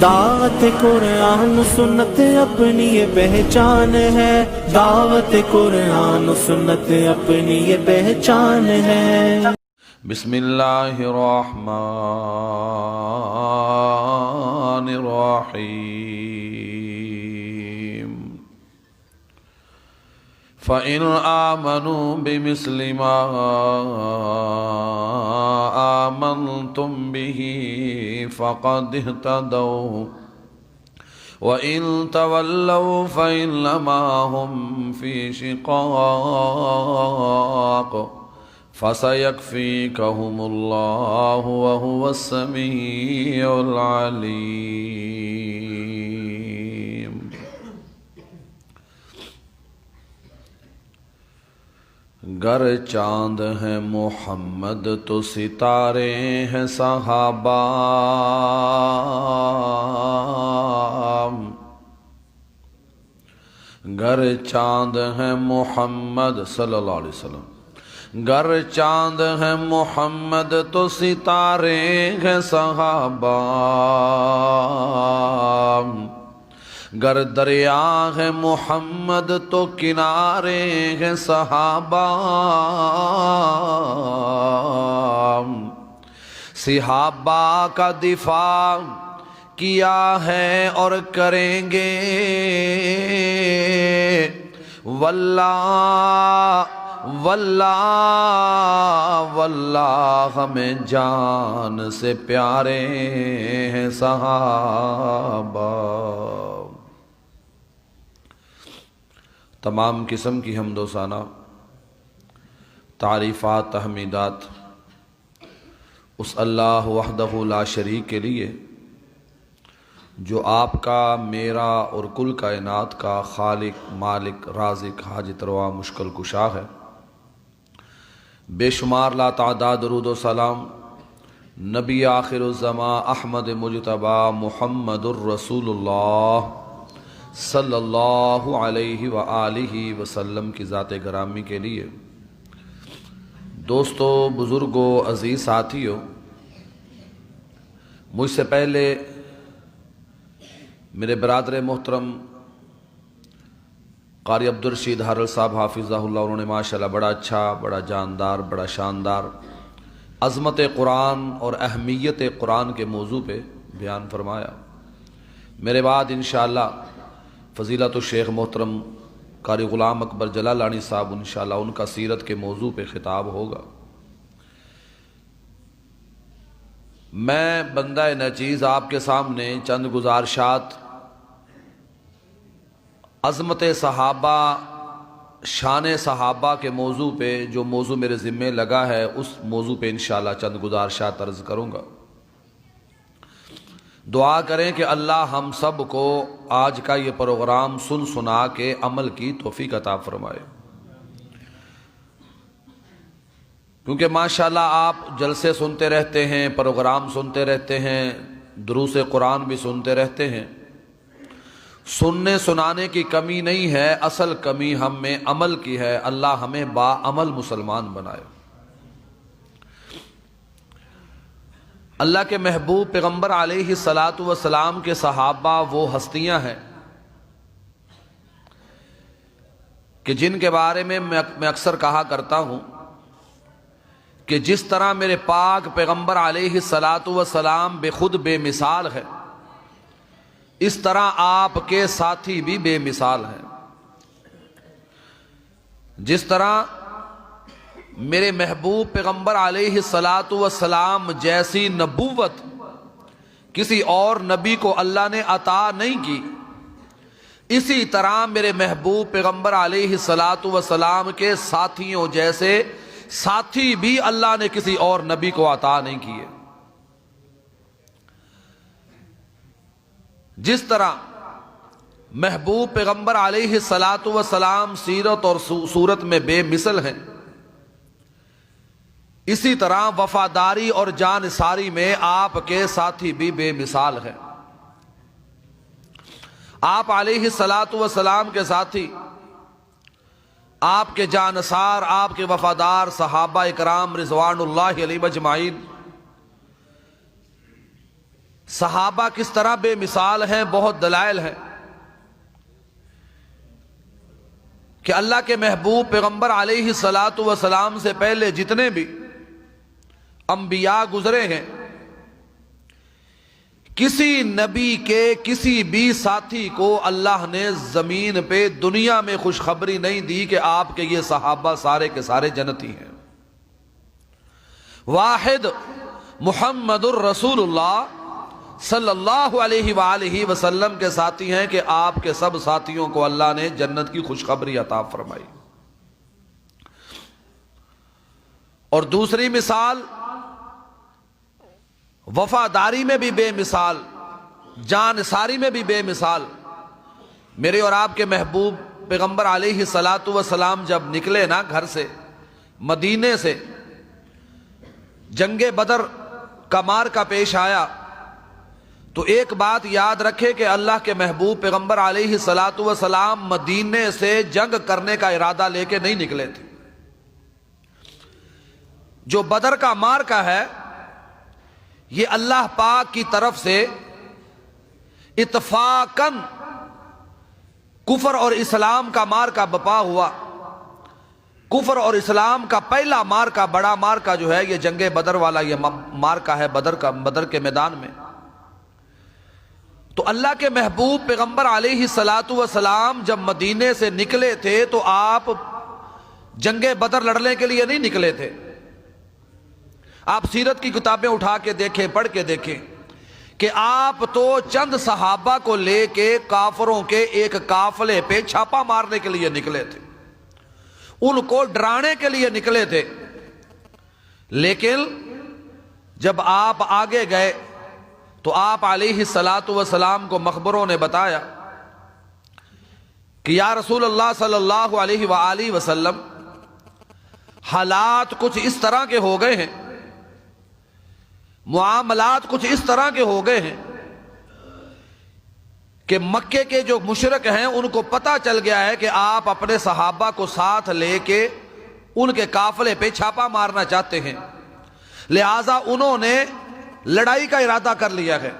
دعوت قرآن سنت اپنی یہ پہچان ہے، دعوت قرآن سنت اپنی یہ پہچان ہے۔ بسم اللہ الرحمن الرحیم۔ فَإِنْ آمَنُوا بِمِثْلِ مَا آمَنْتُمْ بِهِ فَقَدِ اهْتَدَوْا وَإِنْ تَوَلَّوْا فَإِنَّمَا هُمْ فِي شِقَاقٍ فَسَيَكْفِيكَهُمُ اللَّهُ وَهُوَ السَّمِيعُ الْعَلِيمُ۔ گر چاند ہیں محمد تو ستارے ہیں صحابہ، گر چاند ہیں محمد صلی اللہ علیہ وسلم، گر چاند ہیں محمد تو ستارے ہیں صحابہ، گر دریا ہے محمد تو کنارے ہیں صحابہ، صحابہ کا دفاع کیا ہے اور کریں گے، واللہ واللہ واللہ ہمیں جان سے پیارے ہیں صحابہ۔ تمام قسم کی حمد و ثنا، تعریفات، تحمیدات اس اللہ وحدہ لا شریک کے لیے جو آپ کا، میرا اور کل کائنات کا خالق، مالک، رازق، حاجت روا، مشکل کشا ہے۔ بے شمار لا تعداد درود و سلام نبی آخر الزمان احمد مجتبی محمد الرسول اللہ صلی اللہ علیہ وآلہ وسلم کی ذات گرامی کے لیے۔ دوستو، بزرگوں، عزیز ساتھیوں، مجھ سے پہلے میرے برادر محترم قاری عبدالرشید حرل صاحب حافظہ اللہ، انہوں نے ماشاءاللہ بڑا اچھا، بڑا جاندار، بڑا شاندار عظمت قرآن اور اہمیت قرآن کے موضوع پہ بیان فرمایا۔ میرے بعد انشاءاللہ فضیلت الشیخ محترم قاری غلام اکبر جلالانی صاحب انشاءاللہ ان کا سیرت کے موضوع پہ خطاب ہوگا۔ میں بندہ نچیز آپ کے سامنے چند گزارشات عظمت صحابہ، شان صحابہ کے موضوع پہ، جو موضوع میرے ذمہ لگا ہے اس موضوع پہ انشاءاللہ چند گزارشات عرض کروں گا۔ دعا کریں کہ اللہ ہم سب کو آج کا یہ پروگرام سن سنا کے عمل کی توفیق عطا فرمائے، کیونکہ ماشاءاللہ آپ جلسے سنتے رہتے ہیں، پروگرام سنتے رہتے ہیں، دروس قرآن بھی سنتے رہتے ہیں۔ سننے سنانے کی کمی نہیں ہے، اصل کمی ہم میں عمل کی ہے۔ اللہ ہمیں با عمل مسلمان بنائے۔ اللہ کے محبوب پیغمبر علیہ السلام کے صحابہ وہ ہستیاں ہیں کہ جن کے بارے میں اکثر کہا کرتا ہوں کہ جس طرح میرے پاک پیغمبر علیہ السلام بے خود بے مثال ہے، اس طرح آپ کے ساتھی بھی بے مثال ہیں۔ جس طرح میرے محبوب پیغمبر علیہ السلام جیسی نبوت کسی اور نبی کو اللہ نے عطا نہیں کی، اسی طرح میرے محبوب پیغمبر علیہ السلام کے ساتھیوں جیسے ساتھی بھی اللہ نے کسی اور نبی کو عطا نہیں کیے۔ جس طرح محبوب پیغمبر علیہ السلام سیرت اور صورت میں بے مثل ہیں، اسی طرح وفاداری اور جانثاری میں آپ کے ساتھی بھی بے مثال ہیں۔ آپ علیہ السلام کے ساتھی، آپ کے جانثار، آپ کے وفادار صحابہ اکرام رضوان اللہ علیہ اجمعین صحابہ کس طرح بے مثال ہیں، بہت دلائل ہیں کہ اللہ کے محبوب پیغمبر علیہ الصلاۃ والسلام سے پہلے جتنے بھی انبیاء گزرے ہیں، کسی نبی کے کسی بھی ساتھی کو اللہ نے زمین پہ دنیا میں خوشخبری نہیں دی کہ آپ کے یہ صحابہ سارے کے سارے جنتی ہیں۔ واحد محمد الرسول اللہ صلی اللہ علیہ وآلہ وسلم کے ساتھی ہیں کہ آپ کے سب ساتھیوں کو اللہ نے جنت کی خوشخبری عطا فرمائی۔ اور دوسری مثال، وفاداری میں بھی بے مثال، جانثاری میں بھی بے مثال۔ میرے اور آپ کے محبوب پیغمبر علیہ الصلاۃ والسلام جب نکلے نا گھر سے، مدینے سے، جنگ بدر کا معرکہ پیش آیا، تو ایک بات یاد رکھے کہ اللہ کے محبوب پیغمبر علیہ الصلاۃ والسلام مدینے سے جنگ کرنے کا ارادہ لے کے نہیں نکلے تھے۔ جو بدر کا معرکہ ہے، یہ اللہ پاک کی طرف سے اتفاقاً کفر اور اسلام کا معرکہ بپا ہوا۔ کفر اور اسلام کا پہلا معرکہ، بڑا معرکہ جو ہے، یہ جنگ بدر والا یہ معرکہ ہے، بدر کے میدان میں۔ تو اللہ کے محبوب پیغمبر علیہ الصلاۃ والسلام جب مدینے سے نکلے تھے تو آپ جنگ بدر لڑنے کے لیے نہیں نکلے تھے۔ آپ سیرت کی کتابیں اٹھا کے دیکھیں، پڑھ کے دیکھیں کہ آپ تو چند صحابہ کو لے کے کافروں کے ایک قافلے پہ چھاپا مارنے کے لیے نکلے تھے، ان کو ڈرانے کے لیے نکلے تھے۔ لیکن جب آپ آگے گئے تو آپ علیہ الصلاۃ والسلام کو مخبروں نے بتایا کہ یا رسول اللہ صلی اللہ علیہ وآلہ وسلم، حالات کچھ اس طرح کے ہو گئے ہیں، معاملات کچھ اس طرح کے ہو گئے ہیں کہ مکے کے جو مشرک ہیں ان کو پتہ چل گیا ہے کہ آپ اپنے صحابہ کو ساتھ لے کے ان کے قافلے پہ چھاپا مارنا چاہتے ہیں، لہٰذا انہوں نے لڑائی کا ارادہ کر لیا ہے۔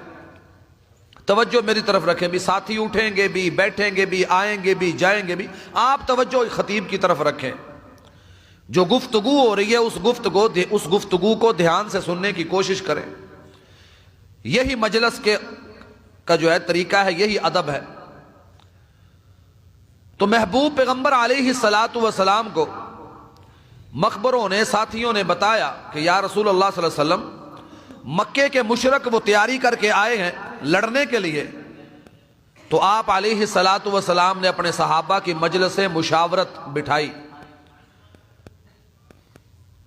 توجہ میری طرف رکھیں، بھی ساتھی اٹھیں گے بھی، بیٹھیں گے بھی، آئیں گے بھی، جائیں گے بھی، آپ توجہ خطیب کی طرف رکھیں۔ جو گفتگو ہو رہی ہے اس گفتگو کو دھیان سے سننے کی کوشش کریں۔ یہی مجلس کا جو ہے طریقہ ہے، یہی ادب ہے۔ تو محبوب پیغمبر علیہ الصلاۃ والسلام کو مخبروں نے، ساتھیوں نے بتایا کہ یا رسول اللہ صلی اللہ علیہ وسلم، مکے کے مشرک وہ تیاری کر کے آئے ہیں لڑنے کے لیے۔ تو آپ علیہ الصلاۃ والسلام نے اپنے صحابہ کی مجلس مشاورت بٹھائی۔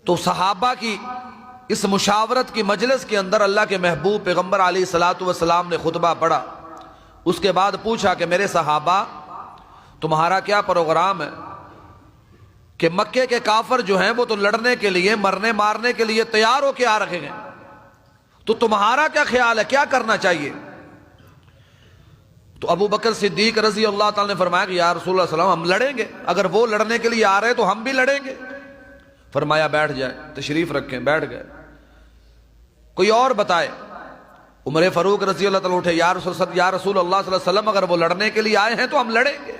تو صحابہ کی اس مشاورت کی مجلس کے اندر اللہ کے محبوب پیغمبر علیہ الصلاۃ والسلام نے خطبہ پڑھا۔ اس کے بعد پوچھا کہ میرے صحابہ، تمہارا کیا پروگرام ہے؟ کہ مکے کے کافر جو ہیں وہ تو لڑنے کے لیے، مرنے مارنے کے لیے تیار ہو کے آ رکھے ہیں، تو تمہارا کیا خیال ہے، کیا کرنا چاہیے؟ تو ابو بکر صدیق رضی اللہ تعالیٰ نے فرمایا کہ یا رسول اللہ صلی اللہ علیہ وسلم، ہم لڑیں گے، اگر وہ لڑنے کے لیے آ رہے تو ہم بھی لڑیں گے۔ فرمایا بیٹھ جائے، تشریف رکھیں، بیٹھ گئے۔ کوئی اور بتائے؟ عمر فاروق رضی اللہ تعالیٰ اٹھے، یا رسول اللہ صلی اللہ علیہ وسلم، اگر وہ لڑنے کے لیے آئے ہیں تو ہم لڑیں گے۔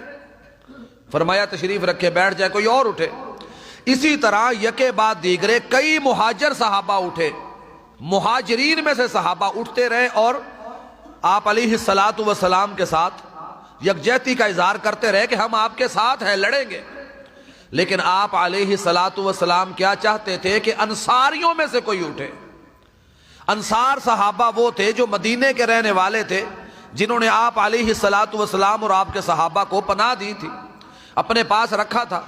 فرمایا تشریف رکھے، بیٹھ جائے۔ کوئی اور اٹھے۔ اسی طرح یکے بعد دیگرے کئی مہاجر صحابہ اٹھے، مہاجرین میں سے صحابہ اٹھتے رہے اور آپ علیہ الصلاۃ والسلام کے ساتھ یکجہتی کا اظہار کرتے رہے کہ ہم آپ کے ساتھ ہیں، لڑیں گے۔ لیکن آپ علیہ الصلاۃ والسلام کیا چاہتے تھے کہ انصاریوں میں سے کوئی اٹھے۔ انصار صحابہ وہ تھے جو مدینے کے رہنے والے تھے، جنہوں نے آپ علیہ الصلاۃ والسلام اور آپ کے صحابہ کو پناہ دی تھی، اپنے پاس رکھا تھا۔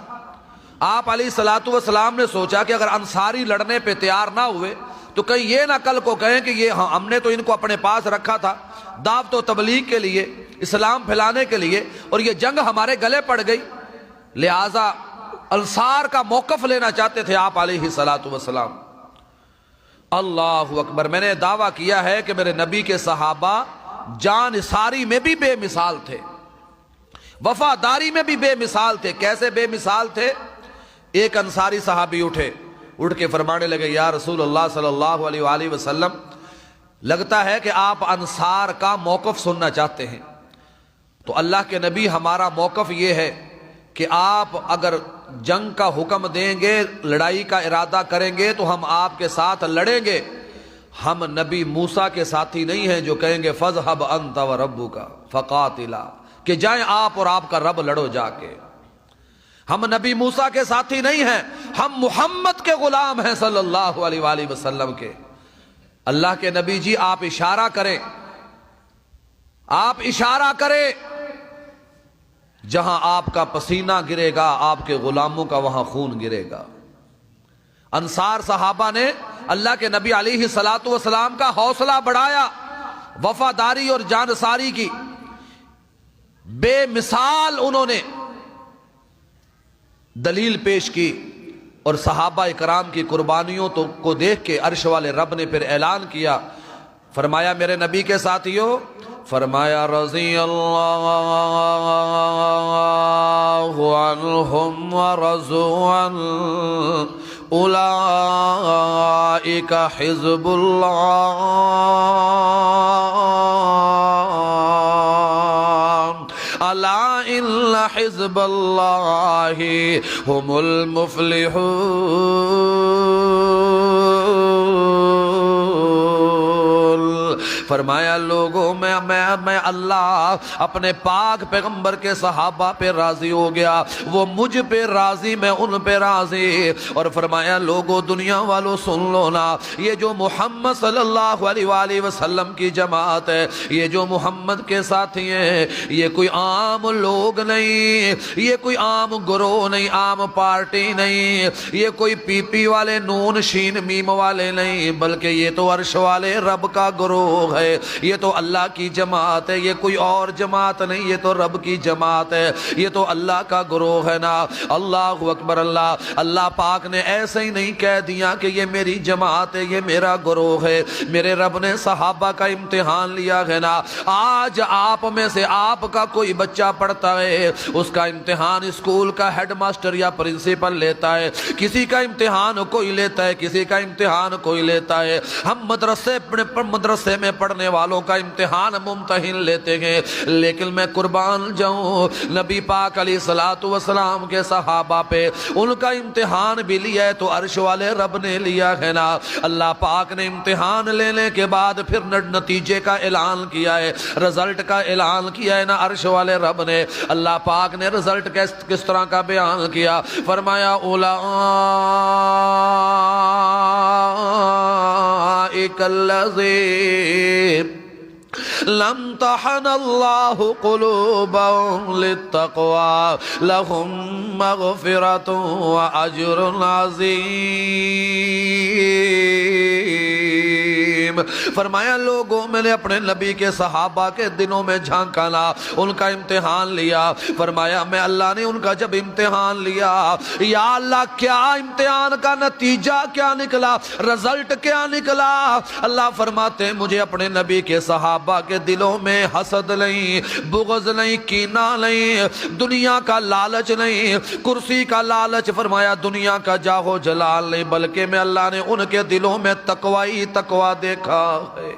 آپ علیہ الصلاۃ والسلام نے سوچا کہ اگر انصاری لڑنے پہ تیار نہ ہوئے تو کہیں یہ نہ کل کو کہیں کہ یہ ہم نے تو ان کو اپنے پاس رکھا تھا دعوت و تبلیغ کے لیے، اسلام پھیلانے کے لیے، اور یہ جنگ ہمارے گلے پڑ گئی۔ لہٰذا انصار کا موقف لینا چاہتے تھے آپ علیہ الصلاۃ والسلام۔ اللہ اکبر! میں نے دعویٰ کیا ہے کہ میرے نبی کے صحابہ جانثاری میں بھی بے مثال تھے، وفاداری میں بھی بے مثال تھے۔ کیسے بے مثال تھے؟ ایک انصاری صحابی اٹھ کے فرمانے لگے، یا رسول اللہ صلی اللہ علیہ وآلہ وسلم، لگتا ہے کہ آپ انصار کا موقف سننا چاہتے ہیں، تو اللہ کے نبی ہمارا موقف یہ ہے کہ آپ اگر جنگ کا حکم دیں گے، لڑائی کا ارادہ کریں گے تو ہم آپ کے ساتھ لڑیں گے۔ ہم نبی موسیٰ کے ساتھی نہیں ہیں جو کہیں گے فَاذْهَبْ أَنْتَ وَرَبُّكَ فَقَاتِلَا، کہ جائیں آپ اور آپ کا رب لڑو جا کے۔ ہم نبی موسیٰ کے ساتھی نہیں ہیں، ہم محمد کے غلام ہیں صلی اللہ علیہ وآلہ وسلم کے۔ اللہ کے نبی جی آپ اشارہ کریں، آپ اشارہ کریں، جہاں آپ کا پسینہ گرے گا آپ کے غلاموں کا وہاں خون گرے گا۔ انصار صحابہ نے اللہ کے نبی علیہ الصلوۃ والسلام کا حوصلہ بڑھایا، وفاداری اور جانثاری کی بے مثال انہوں نے دلیل پیش کی، اور صحابہ اکرام کی قربانیوں کو دیکھ کے عرش والے رب نے پھر اعلان کیا، فرمایا میرے نبی کے ساتھیوں، فرمایا رضی اللہ عنہم ورضوا عنہ اولئک حزب اللہ الا ان حزب اللہ هم المفلحون۔ فرمایا لوگوں میں اللہ اپنے پاک پیغمبر کے صحابہ پہ راضی ہو گیا، وہ مجھ پہ راضی، میں ان پہ راضی۔ اور فرمایا لوگوں دنیا والوں سن لو نا، یہ جو محمد صلی اللہ علیہ وآلہ وسلم کی جماعت ہے، یہ جو محمد کے ساتھی ہیں، یہ کوئی عام لوگ نہیں، یہ کوئی عام گروہ نہیں، عام پارٹی نہیں، یہ کوئی پی پی والے نون شین میم والے نہیں، بلکہ یہ تو عرش والے رب کا گروہ ہے، یہ تو اللہ کی جماعت ہے، یہ کوئی اور جماعت نہیں، یہ تو رب کی جماعت ہے، یہ تو اللہ کا گروہ ہے نا۔ اللہ اکبر۔ اللہ پاک نے ایسے ہی نہیں کہہ دیا کہ یہ میری جماعت ہے، یہ میرا گروہ ہے، میرے رب نے صحابہ کا امتحان لیا ہے نا۔ آج آپ میں سے آپ کا کوئی بچہ پڑھتا ہے، اس کا امتحان اسکول کا ہیڈ ماسٹر یا پرنسپل لیتا ہے، کسی کا امتحان کوئی لیتا ہے، کسی کا امتحان کوئی لیتا ہے۔ ہم مدرسے میں پڑھنے والوں کا امتحان ممتحن لیتے ہیں، لیکن میں قربان جاؤں نبی پاک علیہ الصلوۃ والسلام کے صحابہ پہ ان کا امتحان بھی لیا ہے تو عرش والے رب نے لیا ہے نا۔ اللہ پاک نے امتحان لینے کے بعد پھر نتیجے کا اعلان کیا ہے، رزلٹ کا اعلان کیا ہے نا عرش والے رب نے۔ اللہ پاک نے رزلٹ کس طرح کا بیان کیا، فرمایا اولئک الذین لامتحن اللہ قلوبهم للتقوى لهم مغفرۃ واجر عظیم۔ فرمایا لوگوں میں نے اپنے نبی کے صحابہ کے دنوں میں جھانکا نا، ان کا امتحان لیا۔ فرمایا میں اللہ نے ان کا جب امتحان لیا، یا اللہ کیا امتحان کا نتیجہ کیا نکلا، رزلٹ کیا نکلا؟ اللہ فرماتے ہیں مجھے اپنے نبی کے صحابہ کے دلوں میں حسد نہیں، بغض نہیں، کینہ نہیں، دنیا کا لالچ نہیں، کرسی کا لالچ، فرمایا دنیا کا جاہ و جلال نہیں، بلکہ میں اللہ نے ان کے دلوں میں تقوی دیکھا ہے۔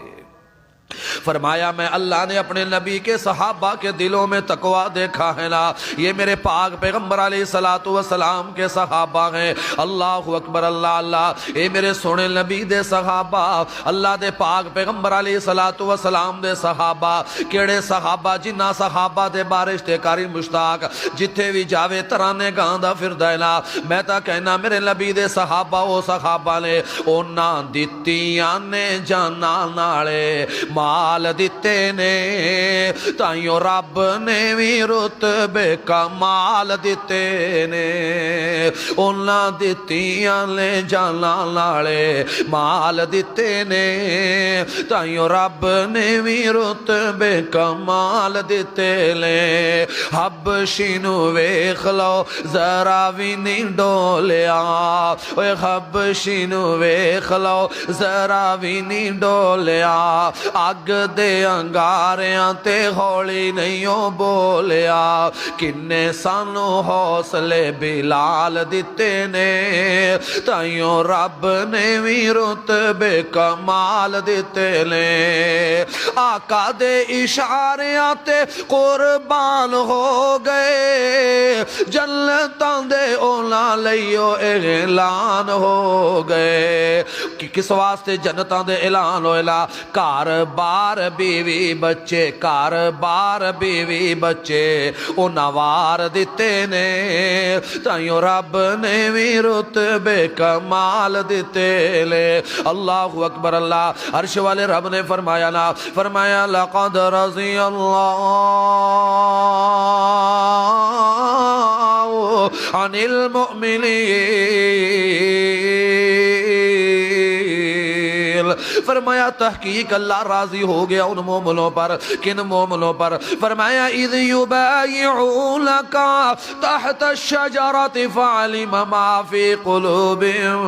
فرمایا میں اللہ نے اپنے نبی کے صحابہ کے دلوں میں تقوی دیکھا ہے نا۔ یہ میرے پاک پیغمبر علیہ الصلوۃ والسلام کے صحابہ ہیں۔ اللہ اکبر۔ اللہ اے میرے سونے نبی دے صحابہ، اللہ دے پاک پیغمبر علیہ الصلوۃ والسلام دے صحابہ کیڑے صحابہ، جنہ صحابہ دے بارش تے کاری مشتاق جتھے بھی جاوے ترانے گاندہ پھردا ہے نا۔ میں تا کہنا میرے نبی دے صحابہ او صحابہ نے اونا دتیاں نے جانا نالے مال دیتے نے، تائیوں رب نے بھی رتبے کمال دیتے نے، انہاں دتیاں لے جانا نالے مال دیتے نے، تائیوں رب نے بھی رتبے کمال دیتے لے۔ حبشی نو ویکھ لو ذرا بھی نہیں ڈولیا، اوے حبشی نو ویکھ لو ذرا بھی نہیں ڈولیا، اگ دے انگاریاں تے ہولی نہیں او بولیا کنے سانو حوصلے بلال دیتے نے تائیوں رب نے وی رتبے کمال دیتے نے آقا دے اشاریاں تے قربان ہو گئے جنتاں دے اولا لئیو اعلان ہو گئے کس واسطے جنتاں دے اعلان ہوئے کار بار بیوی بچے کار بار بیوی بچے او نوار دیتے نے تائیوں رب نے وی رتبے کمال دیتے لے اللہ اکبر اللہ عرش والے رب نے فرمایا نا فرمایا لقد رضی اللہ عن المؤمنین فرمایا تحقیق اللہ راضی ہو گیا ان مومنوں پر کن مومنوں پر فرمایا اذ یبایعونک تحت الشجرۃ فعلم ما فی قلوبہم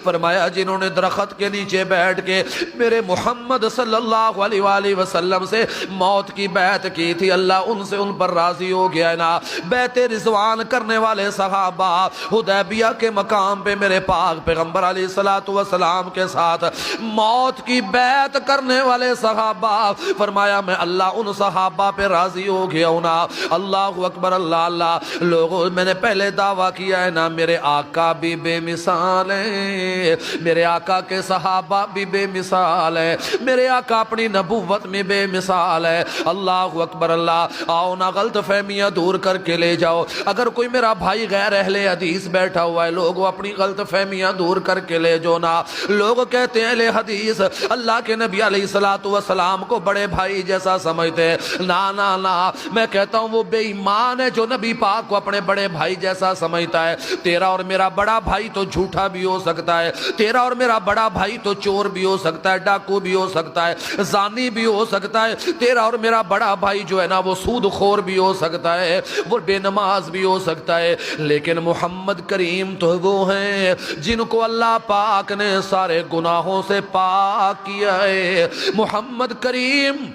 فرمایا جنہوں نے درخت کے نیچے بیٹھ کے میرے محمد صلی اللہ علیہ وآلہ وسلم سے موت کی بیعت کی تھی اللہ ان سے ان پر راضی ہو گیا نا بیعت رضوان کرنے والے صحابہ حدیبیہ کے مقام پہ میرے پاک پیغمبر علیہ السلام کے ساتھ موت کی بیعت کرنے والے صحابہ فرمایا میں اللہ ان صحابہ پہ راضی ہو گیا ہوں نا اللہ اکبر اللہ اللہ لوگوں میں نے پہلے دعویٰ کیا ہے نا میرے آقا بھی بے مثال ہیں میرے آقا کے صحابہ بھی بے مثال ہے میرے آقا اپنی نبوت میں بے مثال ہے اللہ اکبر اللہ آؤ نا غلط فہمیاں دور کر کے لے جاؤ اگر کوئی میرا بھائی غیر اہل حدیث بیٹھا ہوا ہے لوگوں اپنی غلط فہمیاں دور کر کے لے جو نا لوگ کہتے ہیں اہل حدیث اللہ کے نبی علیہ السلام کو بڑے بھائی جیسا سمجھتے ہیں نا میں کہتا ہوں وہ بے ایمان ہے جو نبی پاک کو اپنے بڑے بھائی جیسا سمجھتا ہے تیرا اور میرا بڑا بھائی تو جھوٹا بھی ہو سکتا ہے تیرا اور میرا بڑا بھائی تو چور بھی ہو سکتا ہے ڈاکو بھی ہو سکتا ہے زانی بھی ہو سکتا ہے تیرا اور میرا بڑا بھائی جو ہے نا وہ سود خور بھی ہو سکتا ہے وہ بے نماز بھی ہو سکتا ہے لیکن محمد کریم تو وہ ہیں جن کو اللہ پاک نے سارے گناہوں سے پاک کیا ہے محمد کریم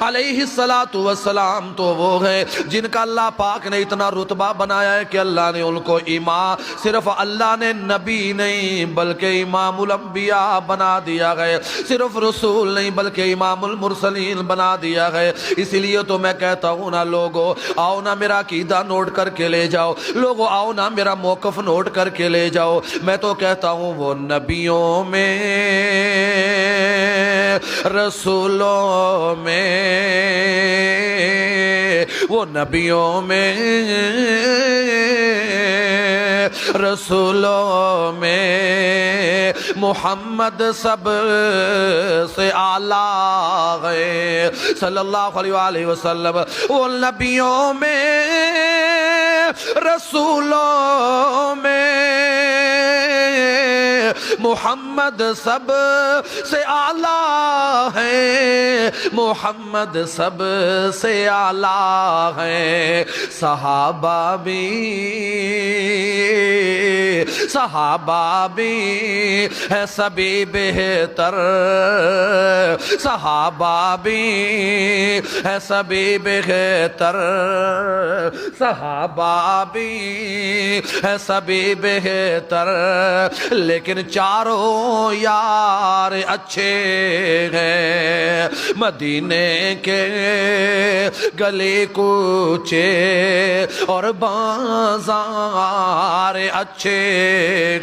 علیہ السلام تو وہ ہے جن کا اللہ پاک نے اتنا رتبہ بنایا ہے کہ اللہ نے ان کو امام صرف اللہ نے نبی نہیں بلکہ امام الانبیاء بنا دیا گئے صرف رسول نہیں بلکہ امام المرسلین بنا دیا گئے اسی لیے تو میں کہتا ہوں نا لوگو آؤ نا میرا عقیدہ نوٹ کر کے لے جاؤ لوگو آؤ نا میرا موقف نوٹ کر کے لے جاؤ میں تو کہتا ہوں وہ نبیوں میں رسولوں میں وہ نبیوں میں رسولوں میں محمد سب سے اعلیٰ ہے صلی اللہ علیہ وآلہ وسلم وہ نبیوں میں رسولوں میں محمد سب سے اعلیٰ ہے محمد سب سے اعلیٰ ہے صحابہ بھی ہے سبھی بہتر صحابہ بھی ہے سبھی بہتر صحابہ بھی ہے سبھی بہتر لیکن چاروں یار اچھے ہیں مدینے کے گلے کوچے اور بازار اچھے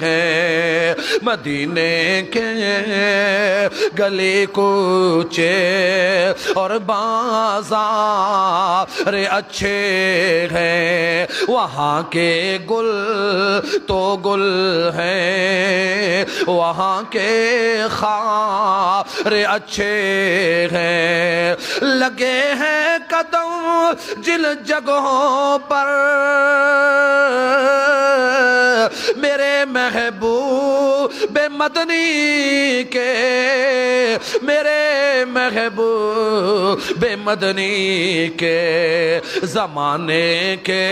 ہیں مدینے کے گلے کوچے اور بازار اچھے ہیں وہاں کے گل تو گل ہیں وہاں کے خار اچھے ہیں لگے ہیں قدم جن جگہوں پر میرے محبوب مدنی کے میرے محبوب مدنی کے زمانے کے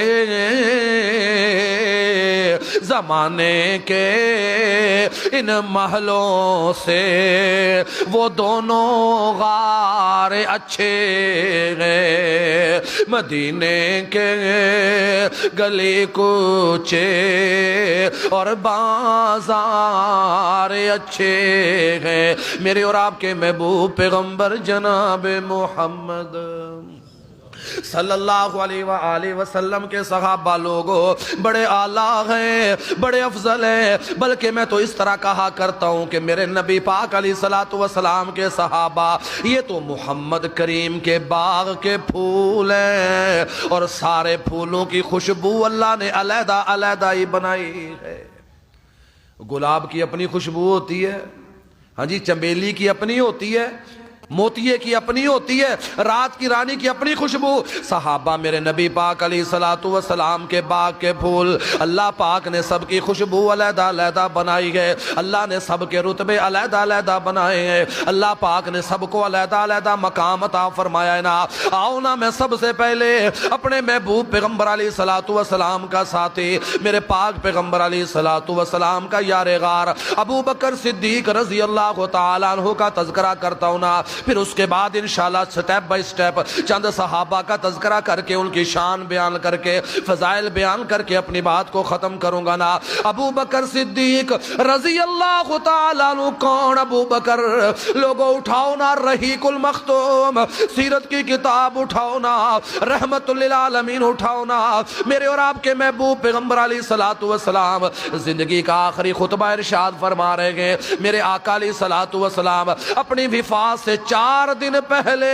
زمانے کے ان محلوں سے وہ دونوں غار اچھے ہیں، مدینے کے گلی کوچے اور بازار اچھے ہیں، میرے اور آپ کے محبوب پیغمبر جناب محمد صلی اللہ علیہ وآلہ وسلم کے صحابہ لوگوں بڑے اعلیٰ ہیں، بڑے افضل ہیں، بلکہ میں تو اس طرح کہا کرتا ہوں کہ میرے نبی پاک علیہ الصلوۃ والسلام کے صحابہ یہ تو محمد کریم کے باغ کے پھول ہیں، اور سارے پھولوں کی خوشبو اللہ نے علیحدہ علیحدہ ہی بنائی ہے۔ گلاب کی اپنی خوشبو ہوتی ہے، ہاں جی، چمیلی کی اپنی ہوتی ہے، موتیے کی اپنی ہوتی ہے، رات کی رانی کی اپنی خوشبو۔ صحابہ میرے نبی پاک علیہ الصلوۃ والسلام کے باغ کے پھول، اللہ پاک نے سب کی خوشبو علیحدہ علیحدہ بنائی ہے، اللہ نے سب کے رتبے علیحدہ علیحدہ بنائے ہیں، اللہ پاک نے سب کو علیحدہ علیحدہ مقام عطا فرمایا ہے نا۔ آؤ نا، میں سب سے پہلے اپنے محبوب پیغمبر علیہ الصلوۃ والسلام کا ساتھی، میرے پاک پیغمبر علیہ الصلوۃ والسلام کا یار غار ابو بکر صدیق رضی اللہ تعالیٰ عنہ کا تذکرہ کرتا ہوں نا، پھر اس کے بعد انشاءاللہ سٹیپ بائی سٹیپ چند صحابہ کا تذکرہ کر کے ان کی شان بیان کر کے فضائل بیان کر کے اپنی بات کو ختم کروں گا نا۔ ابو بکر صدیق رضی اللہ تعالیٰ عنہ کون؟ ابو بکر، لوگوں اٹھاؤ نا رحیق المختوم سیرت کی کتاب اٹھاؤ نا، رحمت للعالمین اٹھاؤ نا، میرے اور آپ کے محبوب پیغمبر علیہ الصلوۃ والسلام زندگی کا آخری خطبہ ارشاد فرما رہے ہیں، میرے آقا علیہ الصلوۃ والسلام اپنی وفات سے 4 دن پہلے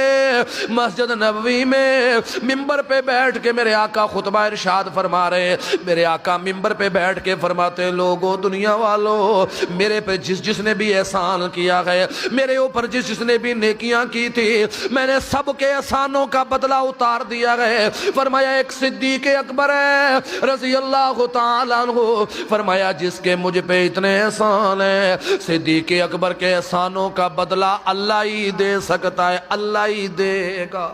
مسجد نبوی میں ممبر پہ بیٹھ کے میرے آقا خطبہ ارشاد فرما رہے ہیں۔ میرے آقا ممبر پہ بیٹھ کے فرماتے ہیں، لوگوں دنیا والوں، میرے پہ جس نے بھی احسان کیا ہے، میرے اوپر جس نے بھی نیکیاں کی تھی، میں نے سب کے احسانوں کا بدلہ اتار دیا ہے۔ فرمایا ایک صدیق اکبر ہے رضی اللہ تعالیٰ عنہ، فرمایا جس کے مجھ پہ اتنے احسان ہیں، صدیق اکبر کے احسانوں کا بدلہ اللہ ہی دے سکتا ہے، اللہ ہی دے گا۔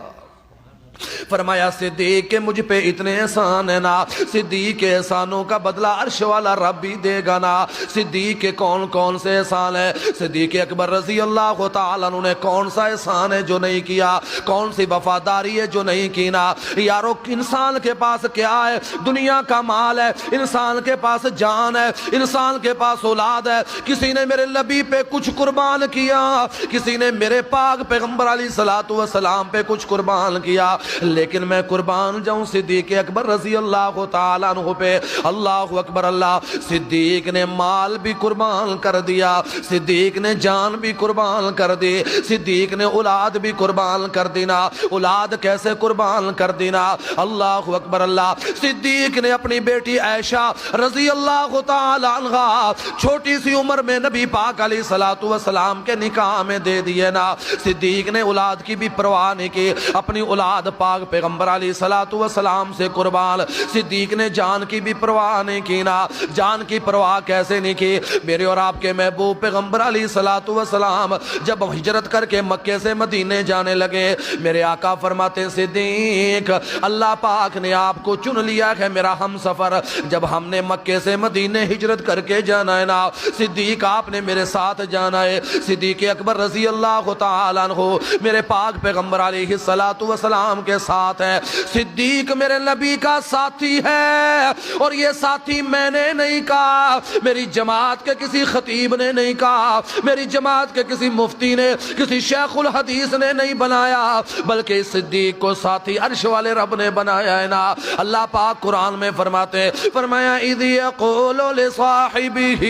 فرمایا صدیق کے مجھ پہ اتنے احسان ہے نا، صدیق کے احسانوں کا بدلہ عرش والا رب بھی دے گا نا۔ صدیق کے کون کون سے احسان ہے؟ صدیق اکبر رضی اللہ تعالیٰ عنہ نے کون سا احسان ہے جو نہیں کیا؟ کون سی وفاداری ہے جو نہیں کی نا؟ یارو انسان کے پاس کیا ہے؟ دنیا کا مال ہے، انسان کے پاس جان ہے، انسان کے پاس اولاد ہے، کسی نے میرے نبی پہ کچھ قربان کیا، کسی نے میرے پاک پیغمبر علیہ الصلوۃ والسلام پہ کچھ قربان کیا، لیکن میں قربان جاؤں صدیق اکبر رضی اللہ تعالیٰ عنہ پہ۔ اللہ اکبر اللہ، صدیق نے مال بھی قربان کر دیا، صدیق نے جان بھی قربان کر دی، صدیق نے اولاد بھی قربان کر دینا۔ اولاد کیسے قربان کر دینا؟ اللہ اکبر اللہ، صدیق نے اپنی بیٹی عائشہ رضی اللہ تعالیٰ عنہ چھوٹی سی عمر میں نبی پاک علیہ الصلوۃ والسلام کے نکاح میں دے دیے نا۔ صدیق نے اولاد کی بھی پرواہ نہیں کی، اپنی اولاد پاک پیغمبر علیہ الصلوۃ والسلام سے قربان۔ صدیق نے جان کی بھی پرواہ نہیں کی نا۔ جان کی پرواہ کیسے نہیں کی؟ میرے اور آپ کے محبوب پیغمبر علیہ الصلوۃ والسلام جب ہجرت کر کے مکے سے مدینے جانے لگے، میرے آقا فرماتے صدیق اللہ پاک نے آپ کو چن لیا ہے میرا ہم سفر، جب ہم نے مکے سے مدینے ہجرت کر کے جانا ہے نا صدیق آپ نے میرے ساتھ جانا ہے۔ صدیق اکبر رضی اللہ تعالیٰ عنہ میرے پاک پیغمبر علیہ الصلوۃ والسلام کے ساتھ ہے۔ صدیق میرے نبی کا ساتھی ہے، اور یہ ساتھی میں نے نہیں کہا، میری جماعت کے کسی خطیب نے نہیں کہا، میری جماعت کے کسی مفتی نے، کسی شیخ الحدیث نے نہیں بنایا، بلکہ صدیق کو ساتھی عرش والے رب نے بنایا ہے نا۔ اللہ پاک قرآن میں فرماتے ہیں، فرمایا اذ یقول لصاحبہ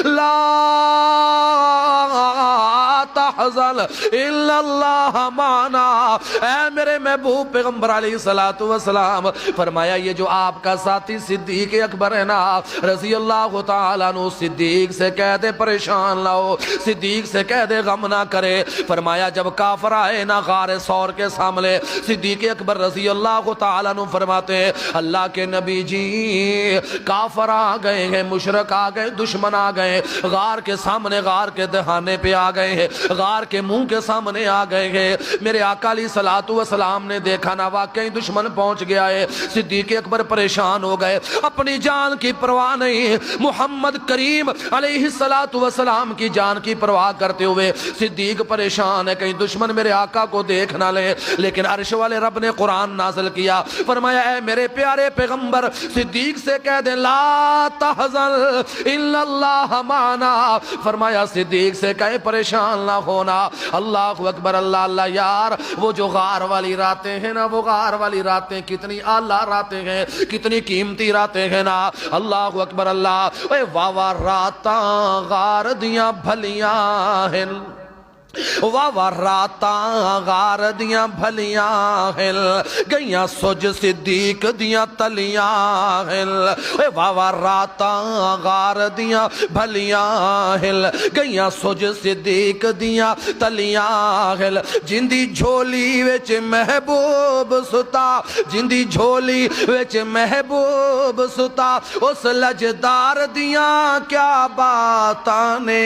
لا تحزن الا اللہ معنا۔ اے میرے محبوب پیغمبر علیہ الصلوۃ والسلام، فرمایا یہ جو آپ کا ساتھی صدیق اکبر ہے نا رضی اللہ تعالیٰ عنہ، صدیق سے کہہ دے پریشان نہ ہو، صدیق سے کہہ دے غم نہ کرے۔ فرمایا جب کافر آئے نا غار ثور کے سامنے، صدیق اکبر رضی اللہ تعالیٰ عنہ فرماتے ہیں اللہ کے نبی جی کافر آ گئے ہیں، مشرک آ گئے، دشمن آ گئے، غار کے سامنے، غار کے دہانے پہ آ گئے ہیں، غار تلوار کے منہ کے سامنے آ گئے ہیں. میرے آقا علیہ الصلوۃ والسلام نے دیکھا نا واقعی دشمن پہنچ گیا ہے. صدیق اکبر پریشان ہو گئے, اپنی جان کی پرواہ نہیں, محمد کریم علیہ الصلوۃ والسلام کی جان کی پرواہ کرتے ہوئے صدیق پریشان ہے کہیں دشمن میرے آقا کو دیکھ نہ لے. لیکن عرش والے رب نے قرآن نازل کیا, فرمایا اے میرے پیارے پیغمبر صدیق سے کہہ دے لا تحزن الا اللہ معنا. فرمایا صدیق سے کہے پریشان نہ ہونا. اللہ اکبر, اللہ اللہ. یار وہ جو غار والی راتیں ہیں نا, وہ غار والی راتیں کتنی اعلیٰ راتیں ہیں, کتنی قیمتی راتیں ہیں نا. اللہ اکبر اللہ. اے واہ واہ راتاں غار دیاں بھلیاں ہیں, واہ واہ راتاں غار دیاں بھلیاں ہل گئیاں سج صدیق دیاں تلیاں ہل. واہ واہ راتاں غار دیاں بھلیاں ہل گئیاں سج صدیق دیاں تلیاں ہل. جندی جھولی وچ محبوب ستا, جندی جھولی وچ محبوب ستا, اس لجدار دیاں کیا باتاں نے.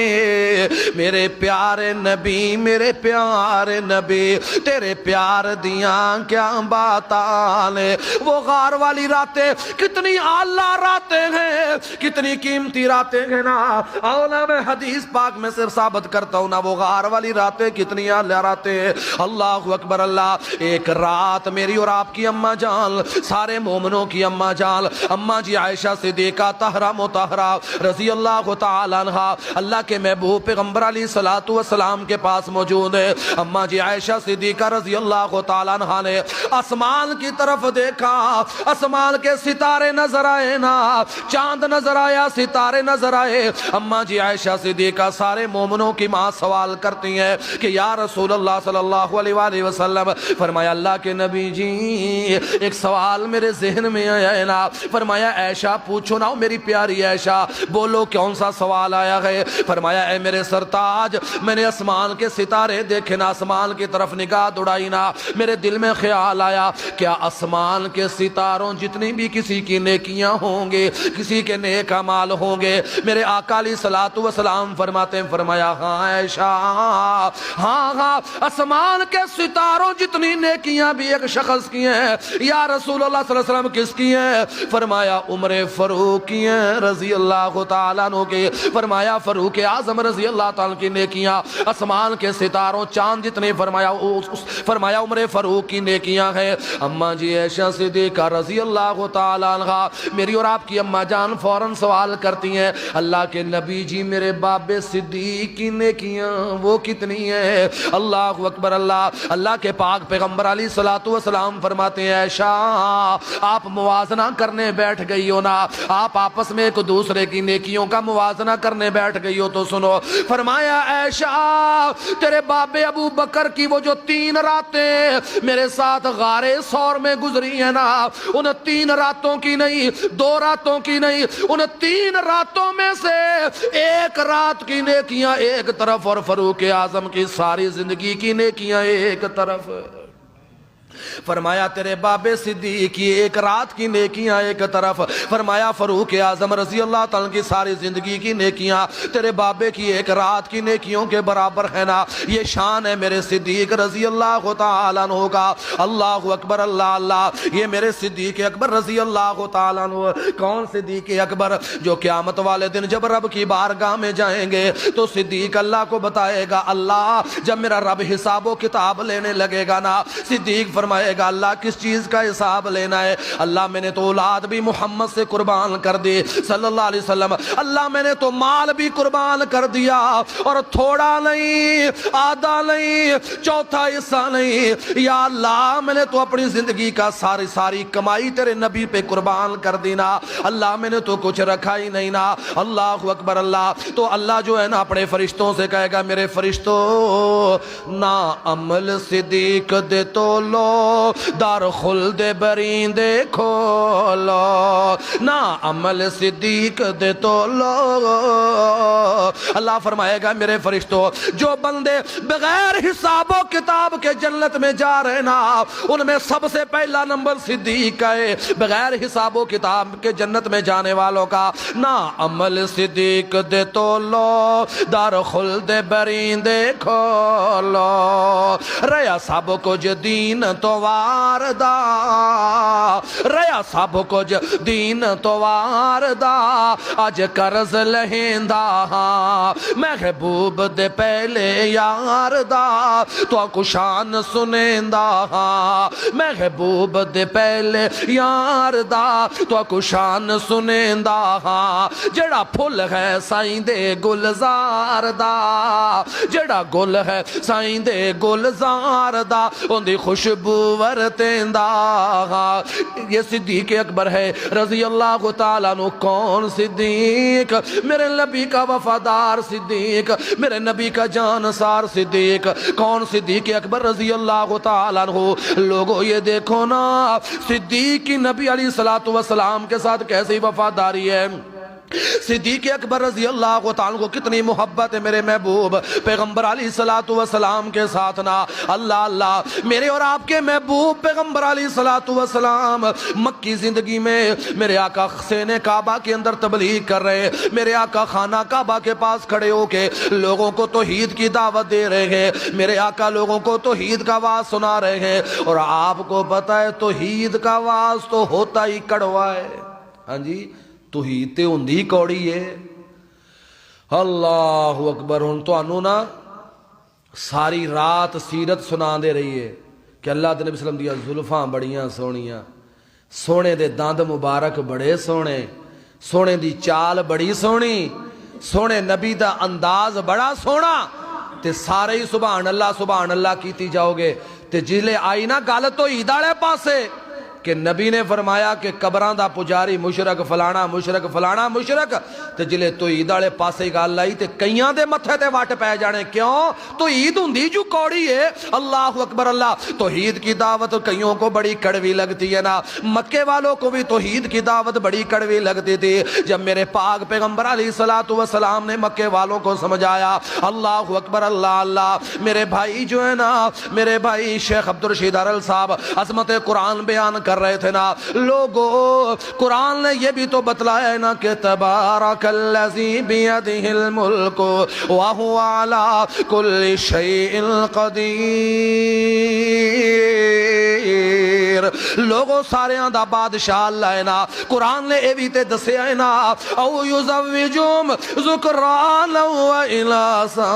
میرے پیارے نبی, میرے پیارے نبی, تیرے پیار دیاں کیا باتاں نے. وہ غار والی راتیں کتنی اعلیٰ راتیں ہیں, کتنی قیمتی راتیں ہیں نا. اولا میں حدیث پاک میں صرف ثابت کرتا ہوں نا, وہ غار والی راتیں کتنی اعلیٰ راتیں ہیں. اللہ اکبر اللہ. ایک رات میری اور آپ کی اماں جان, سارے مومنوں کی اماں جان, اماں جی عائشہ صدیقہ طاہرہ مطہرہ رضی اللہ تعالی عنہا, اللہ کے محبوب پیغمبر علیہ الصلوۃ والسلام کے پاس موجود ہے. اماں جی عائشہ صدیقہ رضی اللہ تعالیٰ عنہ نے آسمان کی طرف دیکھا, آسمان کے ستارے نظر آئے نا, چاند نظر آیا, ستارے نظر آئے. اماں جی عائشہ صدیقہ سارے مومنوں کی ماں سوال کرتی ہیں کہ یا رسول اللہ صلی اللہ علیہ وآلہ وسلم, فرمایا اللہ کے نبی جی ایک سوال میرے ذہن میں آیا ہے نا. فرمایا عائشہ پوچھو نا میری پیاری عائشہ, بولو کون سا سوال آیا ہے. فرمایا اے میرے سرتاج, میں نے آسمان کے ستارے دیکھے نا, آسمان کی طرف نگاہ دوڑائی نا, میرے دل میں خیال آیا کیا آسمان کے ستاروں جتنی بھی کسی کی نیکیاں ہوں گے, کسی کے نیک اعمال ہوں گے, میرے آقا علیہ الصلوۃ والسلام فرماتے ہیں, فرمایا ہاں عائشہ, ہاں ہاں آسمان کے ستاروں جتنی نیکیاں بھی ایک شخص کی ہیں. یا رسول اللہ صلی اللہ علیہ وسلم کس کی ہیں؟ فرمایا عمر فاروق کی ہیں رضی اللہ تعالیٰ عنہ کی. فرمایا فاروق اعظم رضی اللہ تعالیٰ کی نیکیاں آسمان کے ستاروں چاند جتنے, فرمایا عمر فاروق کی نیکیاں ہیں. اماں جی عائشہ صدیقہ رضی اللہ تعالیٰ عنہ, میری اور آپ کی اماں جان فوراً سوال کرتی ہیں, اللہ کے نبی جی میرے باب صدیق کی نیکیاں وہ کتنی ہیں؟ اللہ اکبر اللہ. اللہ کے پاک پیغمبر علیہ الصلوۃ والسلام فرماتے ہیں عائشہ آپ موازنہ کرنے بیٹھ گئی ہو نا, آپ آپس میں ایک دوسرے کی نیکیوں کا موازنہ کرنے بیٹھ گئی ہو تو سنو. فرمایا عائشہ تیرے باب ابو بکر کی وہ جو 3 راتیں میرے ساتھ غار ثور میں گزری ہیں نا, ان 3 راتوں کی نہیں, 2 راتوں کی نہیں, ان 3 راتوں میں سے ایک رات کی نیکیاں ایک طرف اور فاروق اعظم کی ساری زندگی کی نیکیاں ایک طرف. فرمایا تیرے باب صدیق کی ایک رات کی نیکیاں ایک طرف, فرمایا فاروق اعظم رضی اللہ تعالیٰ کی ساری زندگی کی نیکیاں تیرے بابے کی ایک رات کی نیکیوں کے برابر ہے نا. یہ شان ہے میرے صدیق رضی اللہ تعالیٰ عنہ کا. اللہ اکبر اللہ اللہ. یہ میرے صدیق اکبر رضی اللہ تعالیٰ عنہ. کون صدیق اکبر؟ جو قیامت والے دن جب رب کی بارگاہ میں جائیں گے تو صدیق اللہ کو بتائے گا, اللہ جب میرا رب حساب و کتاب لینے لگے گا نا, صدیق فرمائے گا اللہ کس چیز کا حساب لینا ہے؟ اللہ میں نے تو اولاد بھی محمد سے قربان کر دی صلی اللہ علیہ وسلم, اللہ میں نے تو مال بھی قربان کر دیا, اور تھوڑا نہیں, آدھا نہیں, چوتھا حصہ نہیں, یا اللہ میں نے تو اپنی زندگی کا ساری کمائی تیرے نبی پہ قربان کر دی نا, اللہ میں نے تو کچھ رکھا ہی نہیں نا. اللہ اکبر اللہ. تو اللہ جو ہے نا اپنے فرشتوں سے کہے گا میرے فرشتوں نا عمل صدیق دے تو لو در خلد بریندے کھولو نہ عمل صدیق دے تولو اللہ فرمائے گا میرے فرشتوں جو بندے بغیر حساب و کتاب کے جنت میں جا رہے نا ان میں سب سے پہلا نمبر صدیق ہے بغیر حساب و کتاب کے جنت میں جانے والوں کا نہ عمل صدیق دے تولو در خلد بریندے کھولو ریا سب کچھ دین تو واردہ ریا سب کچھ دین تو واردہ اج قرض لہندہ محبوب دے پہلے یار دا تو کشان سنیندہ محبوب دے پہلے یار دا تو کشان سنیندہ جڑا پھل ہے سائیں دے گلزار دا جڑا گل ہے سائیں دے گلزار دا ان دی خوشبو ورتیندہ یہ صدیق اکبر ہے رضی اللہ تعالیٰ عنہ کون صدیق میرے نبی کا وفادار صدیق میرے نبی کا جانسار صدیق کون صدیق اکبر رضی اللہ تعالیٰ عنہ لوگوں یہ دیکھو نا صدیق کی نبی علیہ السلام کے ساتھ کیسی وفاداری ہے صدیق اکبر رضی اللہ تعالیٰ کو کتنی محبت ہے میرے محبوب پیغمبر علیہ السلام کے ساتھ نا اللہ اللہ میرے اور آپ کے محبوب پیغمبر علیہ السلام مکی زندگی میں میرے آقا حسین کعبہ کے اندر تبلیغ کر رہے میرے آقا خانہ کعبہ کے پاس کھڑے ہو کے لوگوں کو توحید کی دعوت دے رہے ہیں میرے آقا لوگوں کو توحید کا آواز سنا رہے ہیں اور آپ کو پتہ ہے توحید کا آواز تو ہوتا ہی کڑوا ہے ہاں جی توحید تے ہوندی کوڑی ہے اللہ اکبر ہن تانوں نا ساری رات سیرت سنا دے رہی ہے کہ اللہ دے نبی صلی اللہ علیہ وسلم دی زلفاں بڑیاں سونیاں سونے دے داند مبارک بڑے سونے سونے دی چال بڑی سونی سونے نبی دا انداز بڑا سونا تے سارے ہی سبحان اللہ کیتی جاؤ گے تے جلے آئی نا گل تو عید والے پاسے کہ نبی نے فرمایا کہ قبران دا پجاری مشرک فلانا مشرک تے جلے تو عید والے پاسے گل آئی تے کئیاں دے متھے تے وٹ پے جانے کیوں تو عید ہوندی جو کوڑی ہے اللہ اکبر اللہ توحید کی دعوت کئیوں کو بڑی کڑوی لگتی ہے نا مکے والوں کو بھی توحید کی دعوت بڑی کڑوی لگتی تھی جب میرے پاک پیغمبر علیہ السلام نے مکے والوں کو سمجھایا اللہ اکبر اللہ اللہ میرے بھائی جو ہے نا میرے بھائی شیخ عبدالرشید ارل صاحب عظمت قرآن بیان کر رہے تھے نا لوگوں قرآن نے یہ بھی تو بتلایا ہے نا کہ تبارک الذی بیدہ الملک وہو علی کل شیء قدیر لوگوں سارے دا بادشاہ اللہ ہے نا قرآن نے یہ بھی تے دسے ہے نا او یزوجہم ذکرانا و اناسا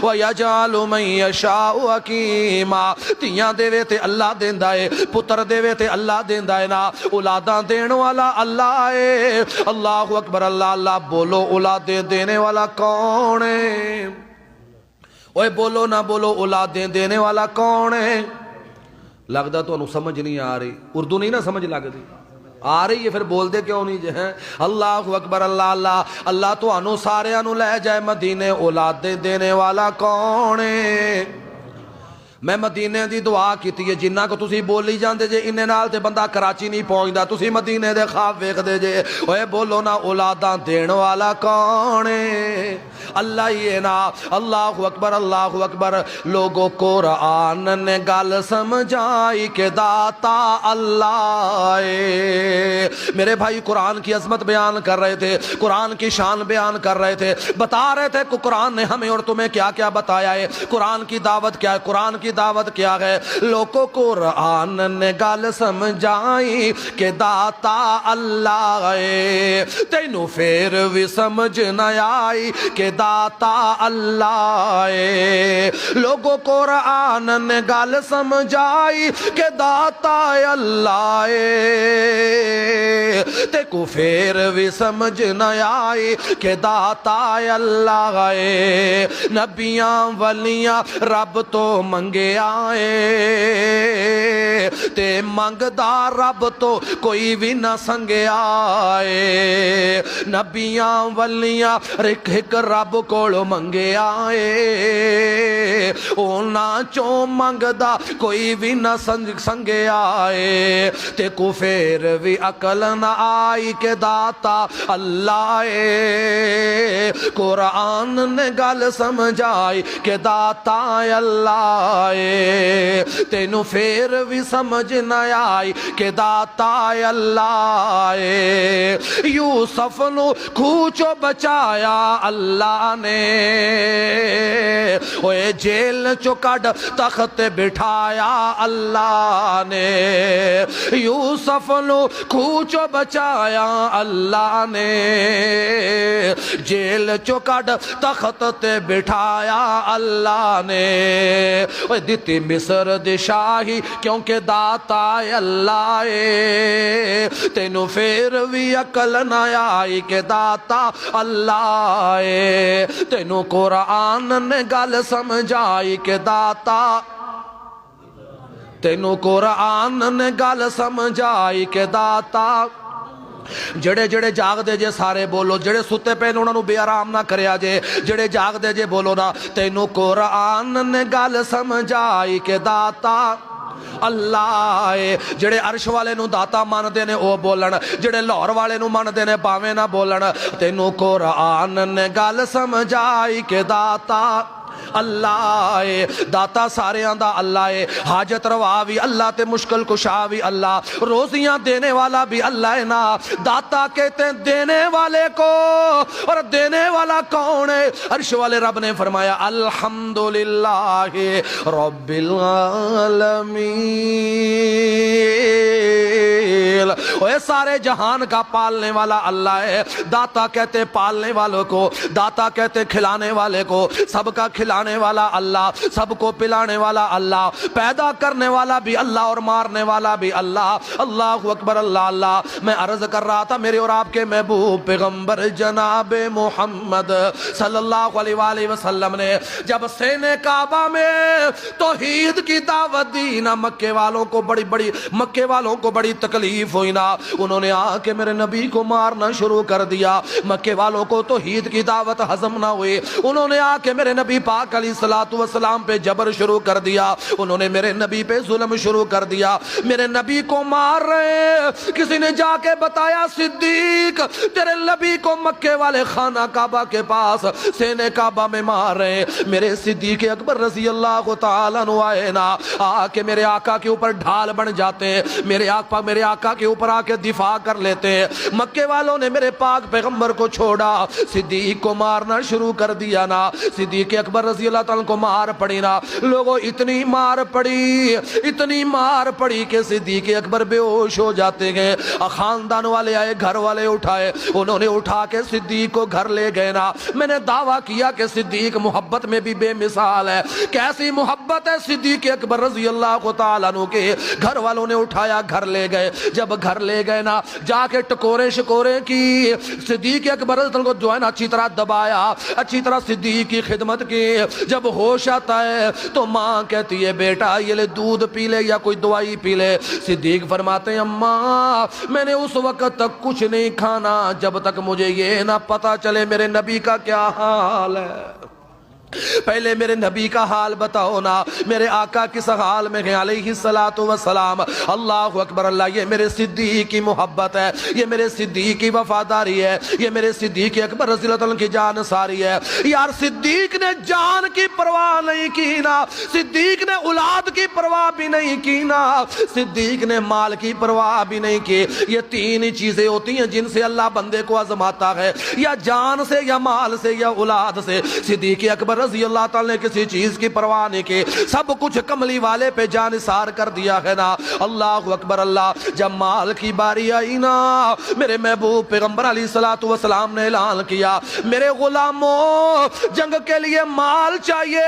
ویجعل من یشاء حکیما تیاں دے وے تے اللہ دیندا ہے پتر دے وے تے اللہ دیندا ہے نا اولاداں دین والا اللہ ہے اللہ اکبر اللہ اللہ بولو اولادیں دینے والا کون ہے اوے بولو نہ بولو اولادیں دینے والا کون ہے لگدا تو انہوں سمجھ نہیں آ رہی اردو نہیں نا سمجھ لگدی آ رہی ہے پھر بول دے کیوں نہیں جی ہیں اللہ اکبر اللہ اللہ اللہ تو انہوں سارے انہوں لے جائے مدینے اولادیں دینے والا کون ہے میں مدینے دی دعا کیتی ہے جنہ کو تسی بولی جاندے جے انہیں نال تے بندہ کراچی نہیں پہنچدا تسی مدینے دے خواب ویکھ دے جے اوے بولو نا اولاداں دین والا کون ہے اللہ ہی نا اللہ اکبر لوگوں قرآن نے گل سمجھائی کہ داتا اللہ ہے میرے بھائی قرآن کی عظمت بیان کر رہے تھے قرآن کی شان بیان کر رہے تھے بتا رہے تھے کہ قرآن نے ہمیں اور تمہیں کیا کیا بتایا ہے قرآن کی دعوت کیا ہے قرآن کی دعوت کیا ہے لوگوں کو قرآن نے گل سمجھائی کہ داتا اللہ ہے تینوں پھر بھی سمجھ نہ آئی کہ داتا اللہ ہے لوگوں کو قرآن نے گل سمجھائی کہ داتا اللہ ہے تے کو پھر بھی سمجھ نہ آئی کہ داتا اللہ ہے نبیاں ولیاں رب تو منگے آئے تے منگدا رب تو کوئی بھی نہ سنگے آئے نبیاں ولیاں ایک رب کولو منگے آئے اونا چوں منگدا کوئی بھی نہ سنگے آئے تے کو پھر بھی عقل نہ آئی کہ داتا اللہ ہے قرآن نے گل سمجھائی کہ داتا اللہ ہے تینوں پھر بھی سمجھ نہ آئی کہ داتا اللہ ہے یوسف نو کھوچو بچایا اللہ نے اوے جیل چو کڈ تخت بٹھایا اللہ نے یوسف نو کھوچو بچایا اللہ نے جیل چو کڈ تخت تے بٹھایا اللہ نے اوے دتی مصر دی شاہی کیونکہ داتا اللہ ہے تینوں پھر بھی عقل نہ آئی کہ داتا اللہ ہے تینوں قرآن نے گل سمجھائی کہ داتا تینوں قرآن نے گل سمجھائی کہ داتا جڑے جڑے جاگ دے جے سارے بولو جڑے ستے پے انہاں نوں بے آرام نہ کریا جے جڑے جاگ دے جے بولو نا تینوں قرآن نے گل سمجھائی کہ داتا اللہ ہے جڑے عرش والے نو داتا مان دے نے او بولن جڑے لاہور والے نو مان دے نے پاویں نہ بولن تینوں قرآن نے گل سمجھائی کہ داتا اللہ ہے داتا ساریاں دا اللہ ہے حاجت روا بھی اللہ تے مشکل کشا بھی اللہ روزیاں دینے والا بھی اللہ ہے نا داتا کہتے ہیں دینے والے کو اور دینے والا کون ہے عرش والے رب نے فرمایا الحمدللہ رب العالمین وہ سارے جہان کا پالنے والا اللہ ہے داتا کہتے پالنے والوں کو داتا کہتے کھلانے والے کو سب کا کھلانے والا اللہ سب کو پلانے والا اللہ پیدا کرنے والا بھی اللہ اور مارنے والا بھی اللہ اللہ اکبر اللہ اللہ میں عرض کر رہا تھا میرے اور آپ کے محبوب پیغمبر جناب محمد صلی اللہ علیہ وآلہ وسلم نے جب سینے کعبہ میں توحید کی دعوت دی نا مکے والوں کو بڑی تکلیف ہوئی نا انہوں نے آ کے میرے نبی کو مارنا شروع کر دیا مکے والوں کو توحید کی دعوت ہضم نہ ہوئی انہوں نے آ کے میرے نبی پاک علیہ السلام پہ جبر شروع کر دیا انہوں نے میرے نبی پہ ظلم شروع کر دیا میرے نبی کو مار رہے کسی نے جا کے بتایا صدیق تیرے نبی کو مکے والے خانہ کعبہ کے پاس سینے کعبہ میں مار رہے میرے صدیق اکبر رضی اللہ تعالیٰ عنہ آئے نا آ کے میرے آقا کے اوپر ڈھال بن جاتے ہیں میرے آقا کے اوپر آ کے دفاع کر لیتے ہیں مکے والوں نے میرے پاک پیغمبر کو چھوڑا صدیق کو مارنا شروع کر دیا نا صدیق اکبر رضی اللہ تعالیٰ کو مار پڑی نا لوگوں اتنی مار پڑی کہ صدیق اکبر بے ہوش ہو جاتے گئے خاندان والے آئے گھر والے اٹھائے انہوں نے اٹھا کے صدیق کو گھر لے گئے نا میں نے دعویٰ کیا کہ صدیق محبت میں بھی بے مثال ہے کیسی محبت ہے صدیق اکبر رضی اللہ تعالیٰ عنہ کے گھر والوں نے اٹھایا گھر لے گئے جب گھر لے گئے نا جا کے ٹکورے شکورے کی صدیق اکبر رضی اللہ کو جو ہے نا اچھی طرح دبایا اچھی طرح صدیق کی خدمت کی جب ہوش آتا ہے تو ماں کہتی ہے بیٹا یہ لے دودھ پی لے یا کوئی دوائی پی لے صدیق فرماتے ہیں اماں میں نے اس وقت تک کچھ نہیں کھانا جب تک مجھے یہ نہ پتا چلے میرے نبی کا کیا حال ہے پہلے میرے نبی کا حال بتاؤ نا میرے آقا کس حال میں گئے علیہ السلام اللہ اکبر اللہ یہ میرے صدیق کی محبت ہے یہ میرے صدیق کی وفاداری ہے یہ میرے صدیق اکبر رضی اللہ عنہ کی جان ساری ہے یار صدیق نے جان کی پرواہ نہیں کی نا صدیق نے اولاد کی پرواہ بھی نہیں کی نا صدیق نے مال کی پرواہ بھی نہیں کی یہ تین چیزیں ہوتی ہیں جن سے اللہ بندے کو آزماتا ہے یا جان سے یا مال سے یا اولاد سے صدیق اکبر رضی اللہ تعالی نے کسی چیز کی پرواہ نہیں کی, سب کچھ کملی والے پہ جان نثار کر دیا ہے نا. اللہ اکبر اللہ. جب مال کی باری آئی نا, میرے محبوب پیغمبر علیہ الصلوۃ والسلام نے اعلان کیا, میرے غلاموں جنگ کے لیے مال چاہیے,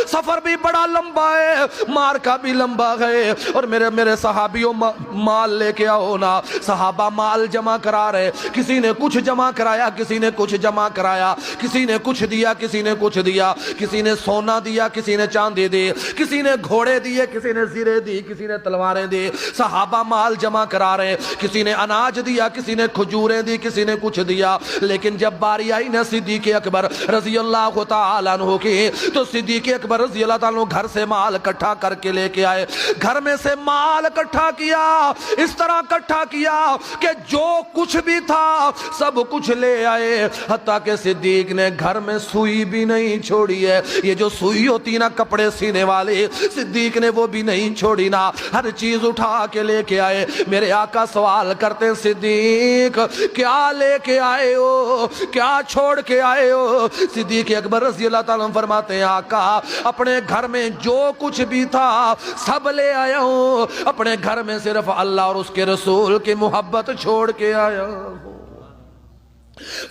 سفر بھی بڑا لمبا ہے, مارکا بھی لمبا ہے, اور میرے صحابیوں مال لے کے آؤ نا. صحابہ مال جمع کرا رہے, کسی نے کچھ جمع کرایا, کسی نے کچھ جمع کرایا, کسی نے کچھ دیا, کسی نے کچھ دیا, کسی نے سونا دیا, کسی نے چاندی دی, کسی نے گھوڑے دیے, کسی نے زرے دی, کسی نے تلواریں دی. صحابہ مال جمع کرا رہے, کسی نے اناج دیا, کسی نے کھجوریں دی, کسی نے کچھ دیا. لیکن جب باری آئی نا صدیق اکبر رضی اللہ تعالیٰ عنہ کی, تو صدیق اکبر رضی اللہ تعالیٰ عنہ گھر سے مال اکٹھا کر کے لے کے آئے. گھر میں سے مال اکٹھا کیا, اس طرح اکٹھا کیا کہ جو کچھ بھی تھا سب کچھ لے آئے, حتیٰ کہ صدیق نے گھر میں سوئی بھی نہیں چھوڑی ہے. یہ جو سوئی ہوتی نا کپڑے سینے والی, صدیق نے وہ بھی نہیں چھوڑی نا, ہر چیز اٹھا کے لے کے آئے. میرے آقا سوال کرتے ہیں, صدیق کیا لے کے آئے ہو, کیا چھوڑ کے آئے ہو؟ صدیق اکبر رضی اللہ تعالیٰ عنہ فرماتے ہیں, آقا اپنے گھر میں جو کچھ بھی تھا سب لے آیا ہوں, اپنے گھر میں صرف اللہ اور اس کے رسول کی محبت چھوڑ کے آیا ہوں.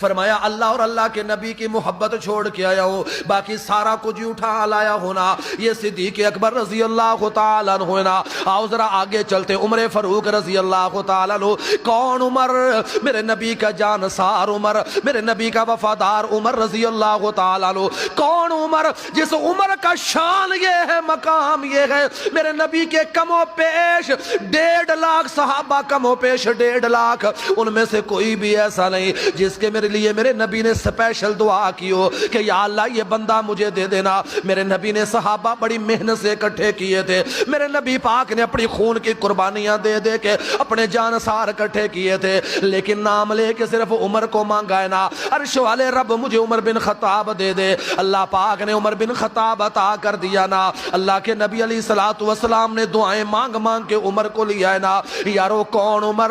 فرمایا اللہ اور اللہ کے نبی کی محبت چھوڑ کے آیا ہوں, باقی سارا کچھ اٹھا لایا ہونا. یہ صدیق اکبر رضی اللہ تعالیٰ عنہ ہے نا. آؤ ذرا آگے چلتے. عمر فاروق رضی اللہ تعالیٰ عنہ. کون عمر؟ میرے نبی کا جانسار عمر, میرے نبی کا وفادار عمر رضی اللہ تعالیٰ عنہ. کون عمر؟ جس عمر کا شان یہ ہے, مقام یہ ہے, میرے نبی کے کم و پیش 1.5 لاکھ صحابہ, کم و پیش 1.5 لاکھ, ان میں سے کوئی بھی ایسا نہیں جس کہ میرے لیے میرے نبی نے سپیشل دعا کی ہو کہ یا اللہ یہ بندہ مجھے دے دینا. میرے نبی نے صحابہ بڑی محنت سے اکٹھے کیے تھے, میرے نبی پاک نے اپنی خون کی قربانیاں دے دے کے اپنے جانسار اکٹھے کیے تھے, لیکن نام لے کے صرف عمر کو مانگا ہے نا. عرش والے رب مجھے عمر بن خطاب دے دے. اللہ پاک نے عمر بن خطاب عطا کر دیا نا. اللہ کے نبی علیہ الصلوۃ والسلام نے دعائیں مانگ مانگ کے عمر کو لیا ہے نا. یارو کون عمر؟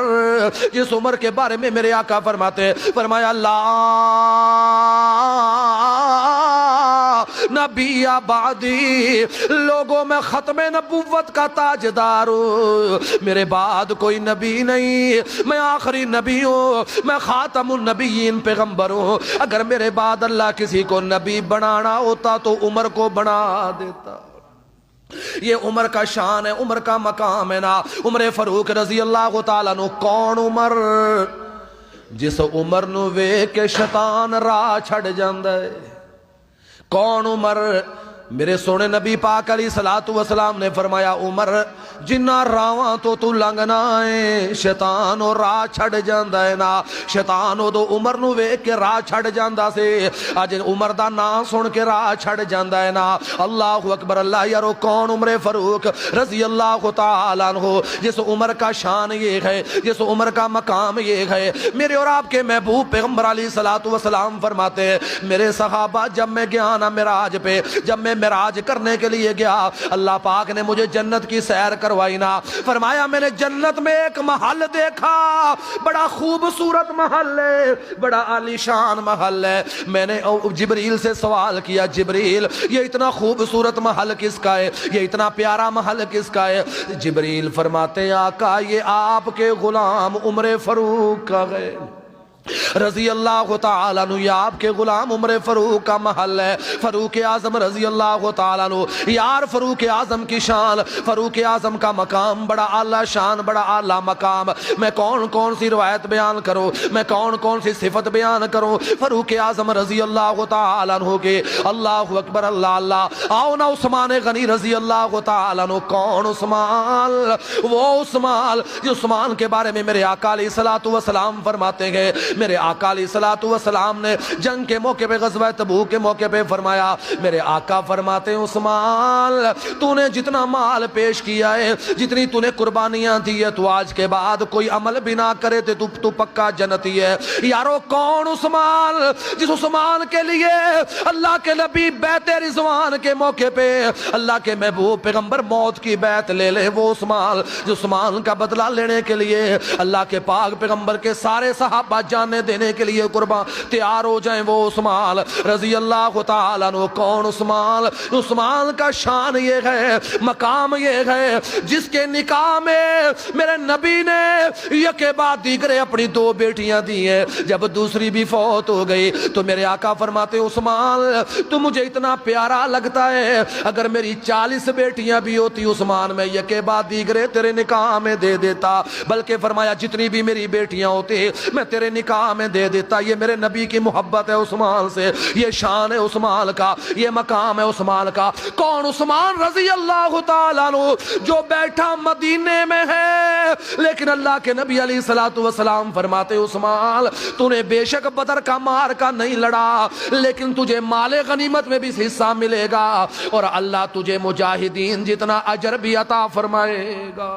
جس عمر کے بارے میں میرے آقا فرماتے, فرمایا اللہ نبی آبادی, لوگوں میں ختم نبوت کا تاجدار ہوں, میرے بعد کوئی نبی نہیں, میں آخری نبی ہوں, میں خاتم النبیین پیغمبر ہوں. اگر میرے بعد اللہ کسی کو نبی بنانا ہوتا تو عمر کو بنا دیتا. یہ عمر کا شان ہے, عمر کا مقام ہے نا. عمر فاروق رضی اللہ تعالیٰ عنہ. کون عمر؟ جس عمر نو ویکھ کے شیطان راہ چھڑ جاندا ہے. کون عمر؟ میرے سونے نبی پاک علیہ الصلوۃ والسلام نے فرمایا, عمر جنہ راواں تو لنگنا ہے شیطان اور راہ چھڑ جاندا ہے نا. شیطان او دو عمر نو ویکھ کے راہ چھڑ جاندا سے, اج عمر دا نام سن کے راہ چھڑ جاندا ہے نا. اللہ اکبر اللہ. یارو کون عمر فاروق رضی اللہ تعالیٰ عنہ, جس عمر کا شان یہ ہے, جس عمر کا مقام یہ ہے. میرے اور آپ کے محبوب پیغمبر علیہ الصلوۃ والسلام فرماتے ہیں, میرے صحابہ جب میں گیا نا معراج پہ, جب میں معراج کرنے کے لیے گیا, اللہ پاک نے مجھے جنت کی سیر کروائی نا. فرمایا میں نے جنت میں ایک محل دیکھا, بڑا خوبصورت محل ہے, بڑا عالی شان محل ہے. میں نے جبریل سے سوال کیا, جبریل یہ اتنا خوبصورت محل کس کا ہے, یہ اتنا پیارا محل کس کا ہے؟ جبریل فرماتے ہیں آقا یہ آپ کے غلام عمر فاروق کا ہے رضی اللہ تعالیٰ عنہ. یہ آپ کے غلام عمر فاروق کا محل ہے. فاروق اعظم رضی اللہ تعالیٰ عنہ. یار فاروق اعظم کی شان, فاروق اعظم کا مقام بڑا اعلیٰ شان, بڑا اعلیٰ مقام. میں کون سی روایت بیان کروں, میں کون سی صفت بیان کروں فاروق اعظم رضی اللہ تعالیٰ عنہ کے. اللہ اکبر اللہ اللہ. آؤ نا عثمان غنی رضی اللہ تعالیٰ عنہ. کون عثمان؟ وہ عثمان جو عثمان کے بارے میں میرے آقا علیہ الصلوۃ والسلام فرماتے ہیں, میرے آقا علیہ الصلوۃ والسلام نے جنگ کے موقع پہ, غزوہ تبوک کے موقع پہ فرمایا, میرے آقا فرماتے ہیں عثمان تو نے جتنا مال پیش کیا ہے, جتنی تو نے قربانیاں دی ہے, تو آج کے بعد کوئی عمل بھی نہ کرے تو پکا جنتی ہے. یارو کون عثمان؟ جس عثمان کے لیے اللہ کے نبی بیت رضوان کے موقع پہ اللہ کے محبوب پیغمبر موت کی بیعت لے لے. وہ عثمان جو عثمان کا بدلہ لینے کے لیے اللہ کے پاک پیغمبر کے سارے صحابہ جانے دینے کے لیے قربان تیار ہو جائیں وہ عثمان رضی اللہ تعالیٰ عنہ. کون عثمان؟ عثمان کا شان یہ ہے، مقام یہ ہے جس کے نکاح میں میرے نبی نے یکے بعد دیگرے اپنی 2 بیٹیاں دی ہیں. جب دوسری بھی فوت ہو گئی تو میرے آقا فرماتے عثمان تو مجھے اتنا پیارا لگتا ہے، اگر میری 40 بیٹیاں بھی ہوتی عثمان میں یکے بعد دیگرے تیرے نکاح میں دے دیتا. بلکہ فرمایا جتنی بھی میری بیٹیاں ہوتی میں تیرے نکاح میں دے دیتا. یہ میرے نبی کی محبت ہے عثمان سے، یہ شان ہے عثمان کا، یہ مقام ہے عثمان کا. کون عثمان رضی اللہ تعالیٰ عنہ جو بیٹھا مدینے میں ہے، لیکن اللہ کے نبی علیہ الصلوۃ والسلام فرماتے عثمان تو نے بے شک بدر کا مار کا نہیں لڑا، لیکن تجھے مال غنیمت میں بھی حصہ ملے گا اور اللہ تجھے مجاہدین جتنا اجر بھی عطا فرمائے گا.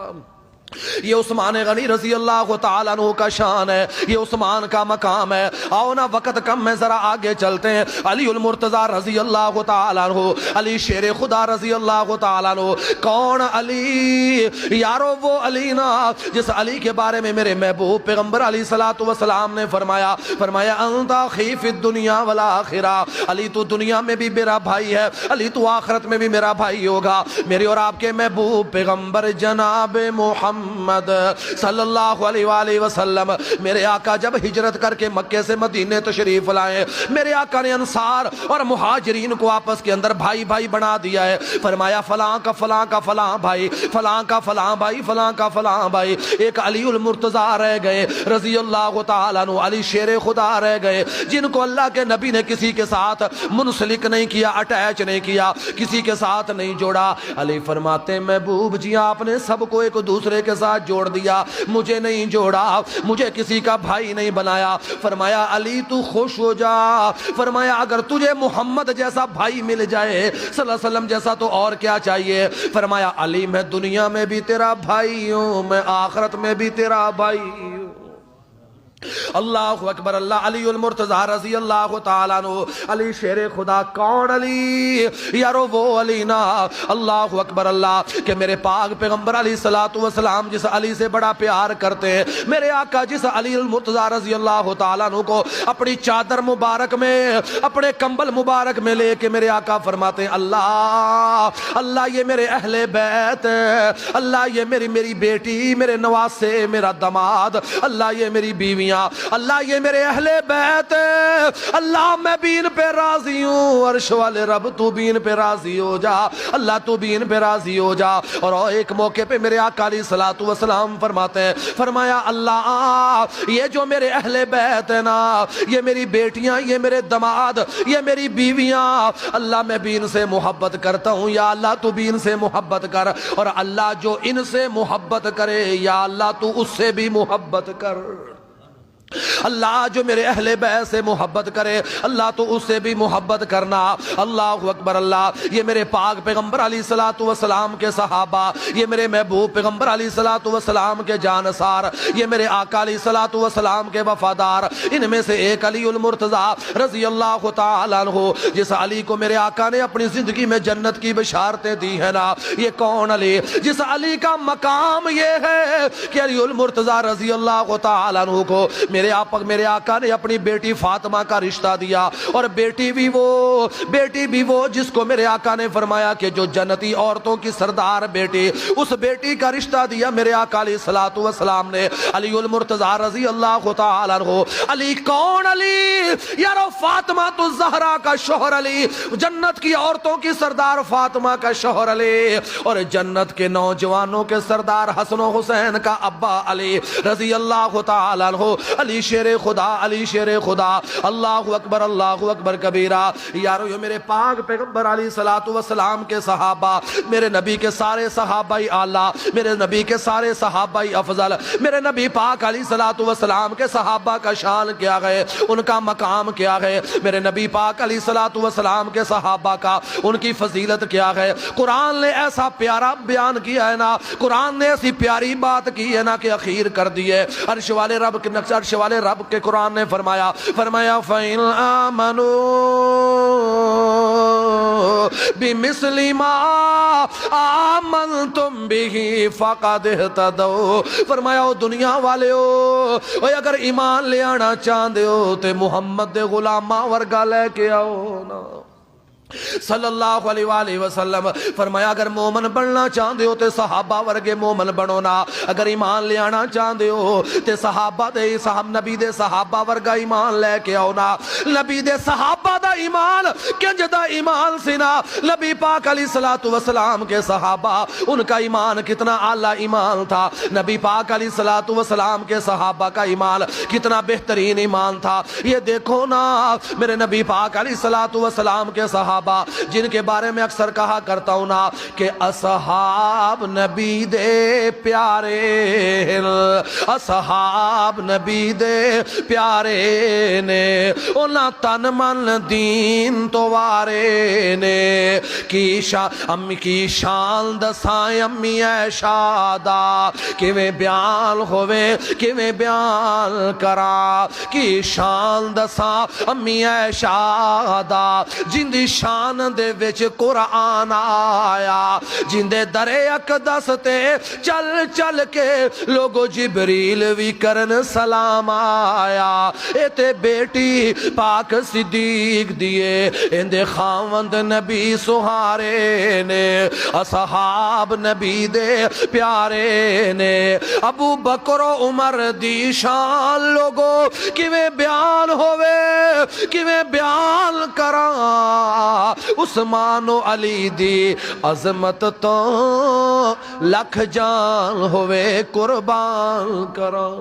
یہ عثمان غنی رضی اللہ تعالیٰ عنہ کا شان ہے، یہ عثمان کا مقام ہے. آؤ نا وقت کم میں ذرا آگے چلتے ہیں. علی المرتضی رضی اللہ تعالیٰ عنہ، علی شیر خدا رضی اللہ تعالیٰ عنہ. کون علی یارو؟ وہ علی نا جس علی کے بارے میں میرے محبوب پیغمبر علیہ الصلوۃ والسلام نے فرمایا انت اخی فی الدنیا والآخرہ. علی تو دنیا میں بھی میرا بھائی ہے، علی تو آخرت میں بھی میرا بھائی ہوگا. میرے اور آپ کے محبوب پیغمبر جناب محمد صلی اللہ علیہ وآلہ وسلم، میرے آقا جب ہجرت کر کے مکے سے مدینے تشریف لائے، میرے آقا نے انصار اور مہاجرین کو آپس کے اندر بھائی بھائی بنا دیا ہے. فرمایا فلاں کا فلاں کا فلاں بھائی، فلاں کا فلاں بھائی، فلاں کا فلاں بھائی. ایک علی المرتضی رہ گئے رضی اللہ تعالیٰ عنہ، علی شیر خدا رہ گئے جن کو اللہ کے نبی نے کسی کے ساتھ منسلک نہیں کیا، اٹیچ نہیں کیا، کسی کے ساتھ نہیں جوڑا. علی فرماتے محبوب جی آپ نے سب کو ایک دوسرے کے ساتھ جوڑ دیا، مجھے نہیں جوڑا، مجھے کسی کا بھائی نہیں بنایا. فرمایا علی تو خوش ہو جا. فرمایا اگر تجھے محمد جیسا بھائی مل جائے صلی اللہ علیہ وسلم جیسا تو اور کیا چاہیے. فرمایا علی میں دنیا میں بھی تیرا بھائی ہوں، میں آخرت میں بھی تیرا بھائی ہوں. اللہ اکبر. اللہ علی المرتضی رضی اللہ تعالیٰ عنہ، علی شیر خدا. کون علی یارو؟ وہ علی نا. اللہ اکبر. اللہ کہ میرے پاک پیغمبر علیہ الصلوۃ والسلام جس علی سے بڑا پیار کرتے ہیں، میرے آقا جس علی المرتضی رضی اللہ تعالیٰ عنہ کو اپنی چادر مبارک میں، اپنے کمبل مبارک میں لے کے میرے آقا فرماتے ہیں اللہ اللہ یہ میرے اہل بیت، اللہ یہ میری بیٹی، میرے نواسے، میرا داماد، اللہ یہ میری بیویاں، اللہ یہ میرے اہل بیت، اللہ میں بھی ان پہ راضی ہوں. عرش والے رب تو بھی ان پہ راضی ہو جا، اللہ تو بھی ان پہ راضی ہو جا. اور ایک موقع پہ میرے آقا علیہ الصلوۃ والسلام فرماتے ہیں، فرمایا اللہ یہ جو میرے اہل بیت ہے نا، یہ میری بیٹیاں، یہ میرے داماد، یہ میری بیویاں، اللہ میں بھی ان سے محبت کرتا ہوں، یا اللہ تو بھی ان سے محبت کر. اور اللہ جو ان سے محبت کرے یا اللہ تو اس سے بھی محبت کر. اللہ جو میرے اہل بیت سے محبت کرے اللہ تو اس سے بھی محبت کرنا. اللہ اکبر. اللہ یہ میرے پاک پیغمبر علیہ الصلوۃ والسلام کے صحابہ، یہ میرے محبوب پیغمبر علیہ الصلوۃ والسلام کے جانثار، یہ میرے آقا علیہ الصلوۃ والسلام کے وفادار. ان میں سے ایک علی المرتضی رضی اللہ تعالیٰ عنہ، جس علی کو میرے آقا نے اپنی زندگی میں جنت کی بشارتیں دی ہیں نا. یہ کون علی؟ جس علی کا مقام یہ ہے کہ علی المرتضی رضی اللہ تعالیٰ عنہ کو میرے آقا نے اپنی بیٹی فاطمہ کا رشتہ دیا، اور بیٹی بھی وہ جس کو میرے آقا نے فرمایا کہ جو جنتی عورتوں کی سردار بیٹی، اس بیٹی کا رشتہ دیا میرے آقا علیہ الصلوۃ والسلام نے. علی المرتضی رضی اللہ تعالیٰ عنہ. علی کون علی یارو؟ فاطمہ الزہرا کا شوہر علی، جنت کی عورتوں کی سردار فاطمہ کا شوہر علی، اور جنت کے نوجوانوں کے سردار حسن و حسین کا ابا علی رضی اللہ تعالیٰ عنہ. علی شیر خدا، علی شیر خدا. اللہ اکبر، اللہ اکبر کبیرہ. یارو یہ میرے پاک پیغمبر علیہ الصلوۃ والسلام کے صحابہ، میرے نبی کے سارے صحابہ اعلیٰ، میرے نبی کے سارے صحابہ افضل، میرے نبی پاک علیہ الصلوۃ والسلام کے صحابہ کا شان کیا ہے، ان کا مقام کیا ہے. میرے نبی پاک علیہ الصلوۃ والسلام کے صحابہ کا، ان کی فضیلت کیا ہے. قرآن نے ایسا پیارا بیان کیا ہے نا، قرآن نے ایسی پیاری بات کی ہے نا کہ اخیر کر دی ہے. عرش والے رب کے نقش، عرش والے رب کے قرآن نے فرمایا فَإِنْ آمَنُوا بِمِثْلِ مَا آمنتم به فقد اهتدوا، فرمایا او دنیا والے ہو، اگر ایمان لے آنا چاہتے ہو تے محمد دے غلاماں ورگا لے کے آؤ نا صلی اللہ علیہ وآلہ وسلم۔ فرمایا اگر مومن بننا چاہتے ہو تے صحابہ ورگے مومن بنو نا، اگر ایمان لے آنا چاہتے ہو تے صحابہ دے نبی دے صحابہ ورگا ایمان لے کے آؤ نا۔ نبی دے صحابہ دا ایمان کنج دا ایمان سی نا، نبی پاک علیہ الصلوۃ والسلام کے صحابہ ان کا ایمان کتنا اعلیٰ ایمان تھا، نبی پاک علیہ الصلوۃ والسلام کے صحابہ کا ایمان کتنا بہترین ایمان تھا۔ یہ دیکھو نا میرے نبی پاک علیہ الصلوۃ والسلام کے صحابہ جن کے بارے میں اکثر کہا کرتا ہوں نا کہ اصحاب نبی دے پیارے، اصحاب نبی دے پیارے نے، انہاں تن من دین تو وارے نے، امی کی شان دسائیں امی عائشہ دا، کیویں بیان ہوئے کیویں بیان کرا، کی شان دساں امی عائشہ دا، جن دی شان دے وچ قرآن آیا، جن دے در اقدس تے چل چل کے لوگو جبریل وی کرن سلام آیا، اے تے بیٹی پاک صدیق دیے، اندے خاوند نبی سہارے نے، اصحاب نبی دے پیارے نے، ابو بکر و عمر دی شان لوگو کیویں بیان ہوئے کیویں بیان کراں، عثمان و علی دی عظمت تو لکھ جان ہوئے قربان کراں،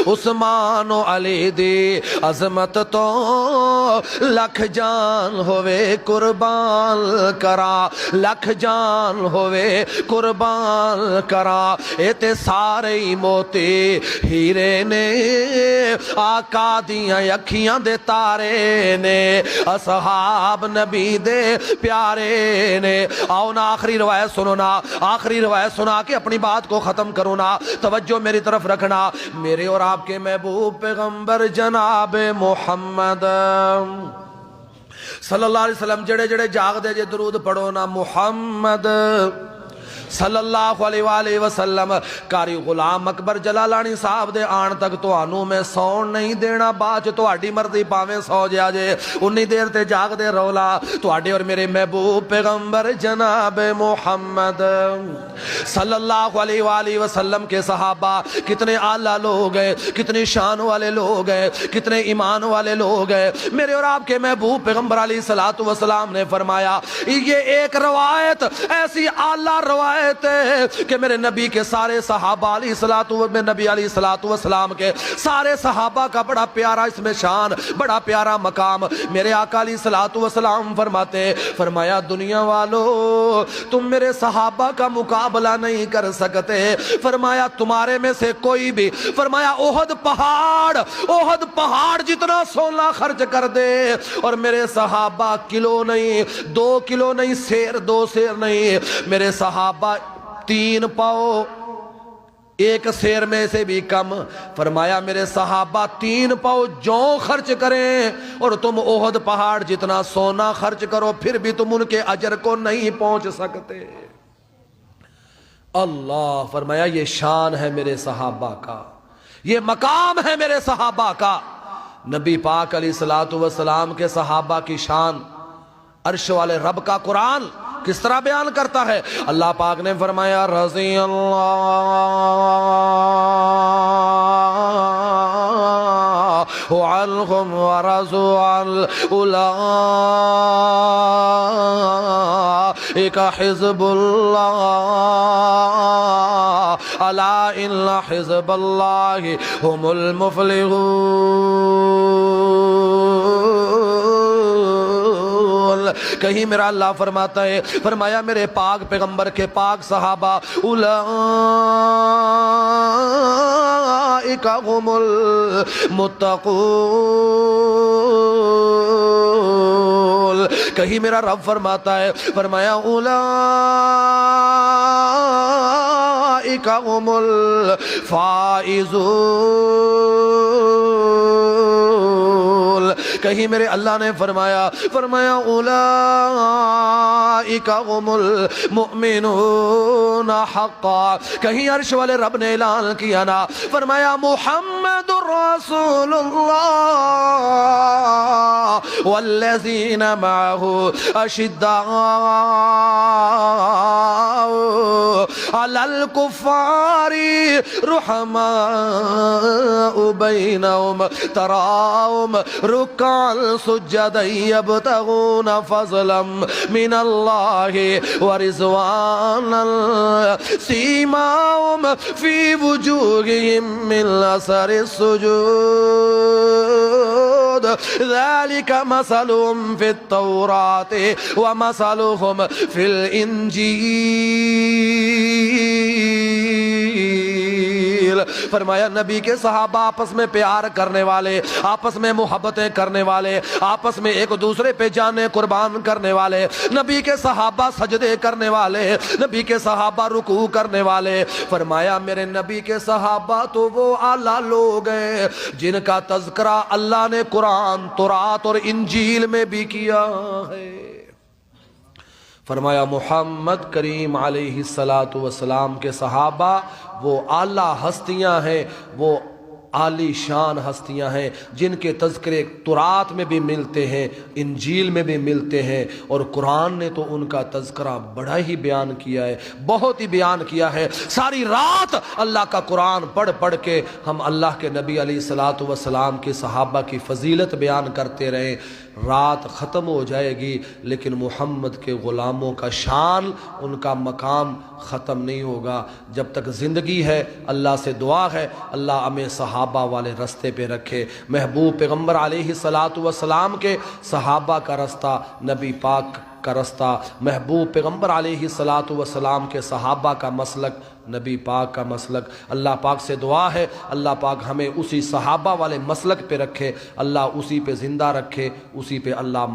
عثمان و علی دی عظمت تو لکھ جان ہوئے قربان کرا، لکھ جان ہوئے قربان کرا، اے تے سارے موتی ہیرے نے، آقا دیاں اکھیاں دے تارے نے، اصحاب نبی دے پیارے نے۔ آؤ نا آخری روایت سنو نا، آخری روایت سنا کے اپنی بات کو ختم کرو نا، توجہ میری طرف رکھنا، میرے اور آپ کے محبوب پیغمبر جناب محمد صلی اللہ علیہ وسلم جڑے جڑے جاگ دے جے درود پڑھو نا، محمد صلی اللہ علیہ وآلہ وسلم۔ قاری غلام اکبر جلالانی صاحب دے آن تک تو آنو میں سون نہیں دینا، باچ تو آڈی مرضی پاویں سو جا جے، انی دیر تے جاگ دے رولا، تو آڈے اور میرے محبوب پیغمبر جناب محمد صلی اللہ علیہ وآلہ وسلم کے صحابہ کتنے اعلیٰ لوگ ہیں، کتنے شان والے لوگ ہیں، کتنے ایمان والے لوگ ہیں۔ میرے اور آپ کے محبوب پیغمبر علیہ الصلوۃ والسلام نے فرمایا، یہ ایک روایت ایسی اعلیٰ روایت ہے کہ میرے نبی کے سارے صحابہ نبی علیہ الصلوۃ والسلام کے سارے صحابہ کا بڑا پیارا اس میں شان، بڑا پیارا مقام۔ میرے آقا علیہ الصلوۃ والسلام فرماتے، فرمایا دنیا والو تم میرے صحابہ کا مقابلہ نہیں کر سکتے، فرمایا تمہارے میں سے کوئی بھی، فرمایا احد پہاڑ جتنا سونا خرچ کر دے اور میرے صحابہ کلو نہیں، 2 کلو نہیں، سیر 2 سیر نہیں، میرے صحابہ 3 پاؤ 1 سیر میں سے بھی کم، فرمایا میرے صحابہ 3 پاؤ جو خرچ کریں اور تم احد پہاڑ جتنا سونا خرچ کرو پھر بھی تم ان کے اجر کو نہیں پہنچ سکتے۔ اللہ فرمایا یہ شان ہے میرے صحابہ کا، یہ مقام ہے میرے صحابہ کا۔ نبی پاک علیہ الصلوۃ والسلام کے صحابہ کی شان عرش والے رب کا قرآن کس طرح بیان کرتا ہے؟ اللہ پاک نے فرمایا رضی اللہ عنہم ورضوا عنہ اولئک حزب اللہ الا ان حزب اللہ هم المفلحون۔ کہیں میرا اللہ فرماتا ہے، فرمایا میرے پاک پیغمبر کے پاک صحابہ اولئک هم المتقون۔ کہیں میرا رب فرماتا ہے، فرمایا اولئک هم الفائزون۔ کہیں میرے اللہ نے فرمایا اولئک هم المؤمنون حقا، کہیں عرش والے رب نے اعلان کیا نا، فرمایا محمد رسول اللہ والذین معه اشداء علی الکفار رحماء بینہم تراہم رکعا سجدا یبتغون فضلا من اللہ ورضوانا سیماہم فی وجوہہم من اثر السجود ذلك مثلهم في التوراة ومثلهم في الإنجيل۔ فرمایا نبی کے صحابہ آپس میں پیار کرنے والے، آپس میں محبتیں کرنے والے، آپس میں ایک دوسرے پہ جانیں قربان کرنے والے، نبی کے صحابہ سجدے کرنے والے، نبی کے صحابہ رکوع کرنے والے۔ فرمایا میرے نبی کے صحابہ تو وہ اعلیٰ لوگ ہیں جن کا تذکرہ اللہ نے قرآن، تورات اور انجیل میں بھی کیا ہے۔ فرمایا محمد کریم علیہ السلام کے صحابہ وہ اعلیٰ ہستیاں ہیں، وہ عالی شان ہستیاں ہیں جن کے تذکرے تورات میں بھی ملتے ہیں، انجیل میں بھی ملتے ہیں، اور قرآن نے تو ان کا تذکرہ بڑا ہی بیان کیا ہے، بہت ہی بیان کیا ہے۔ ساری رات اللہ کا قرآن پڑھ کے ہم اللہ کے نبی علیہ السلام کے صحابہ کی فضیلت بیان کرتے رہے۔ رات ختم ہو جائے گی لیکن محمد کے غلاموں کا شان، ان کا مقام ختم نہیں ہوگا جب تک زندگی ہے۔ اللہ سے دعا ہے اللہ ہمیں صحابہ والے رستے پہ رکھے، محبوب پیغمبر علیہ السلام کے صحابہ کا رستہ، نبی پاک کا رستہ، محبوب پیغمبر علیہ السلام کے صحابہ کا مسلک، نبی پاک کا مسلک۔ اللہ پاک سے دعا ہے اللہ پاک ہمیں اسی صحابہ والے مسلک پہ رکھے، اللہ اسی پہ زندہ رکھے، اسی پہ اللہ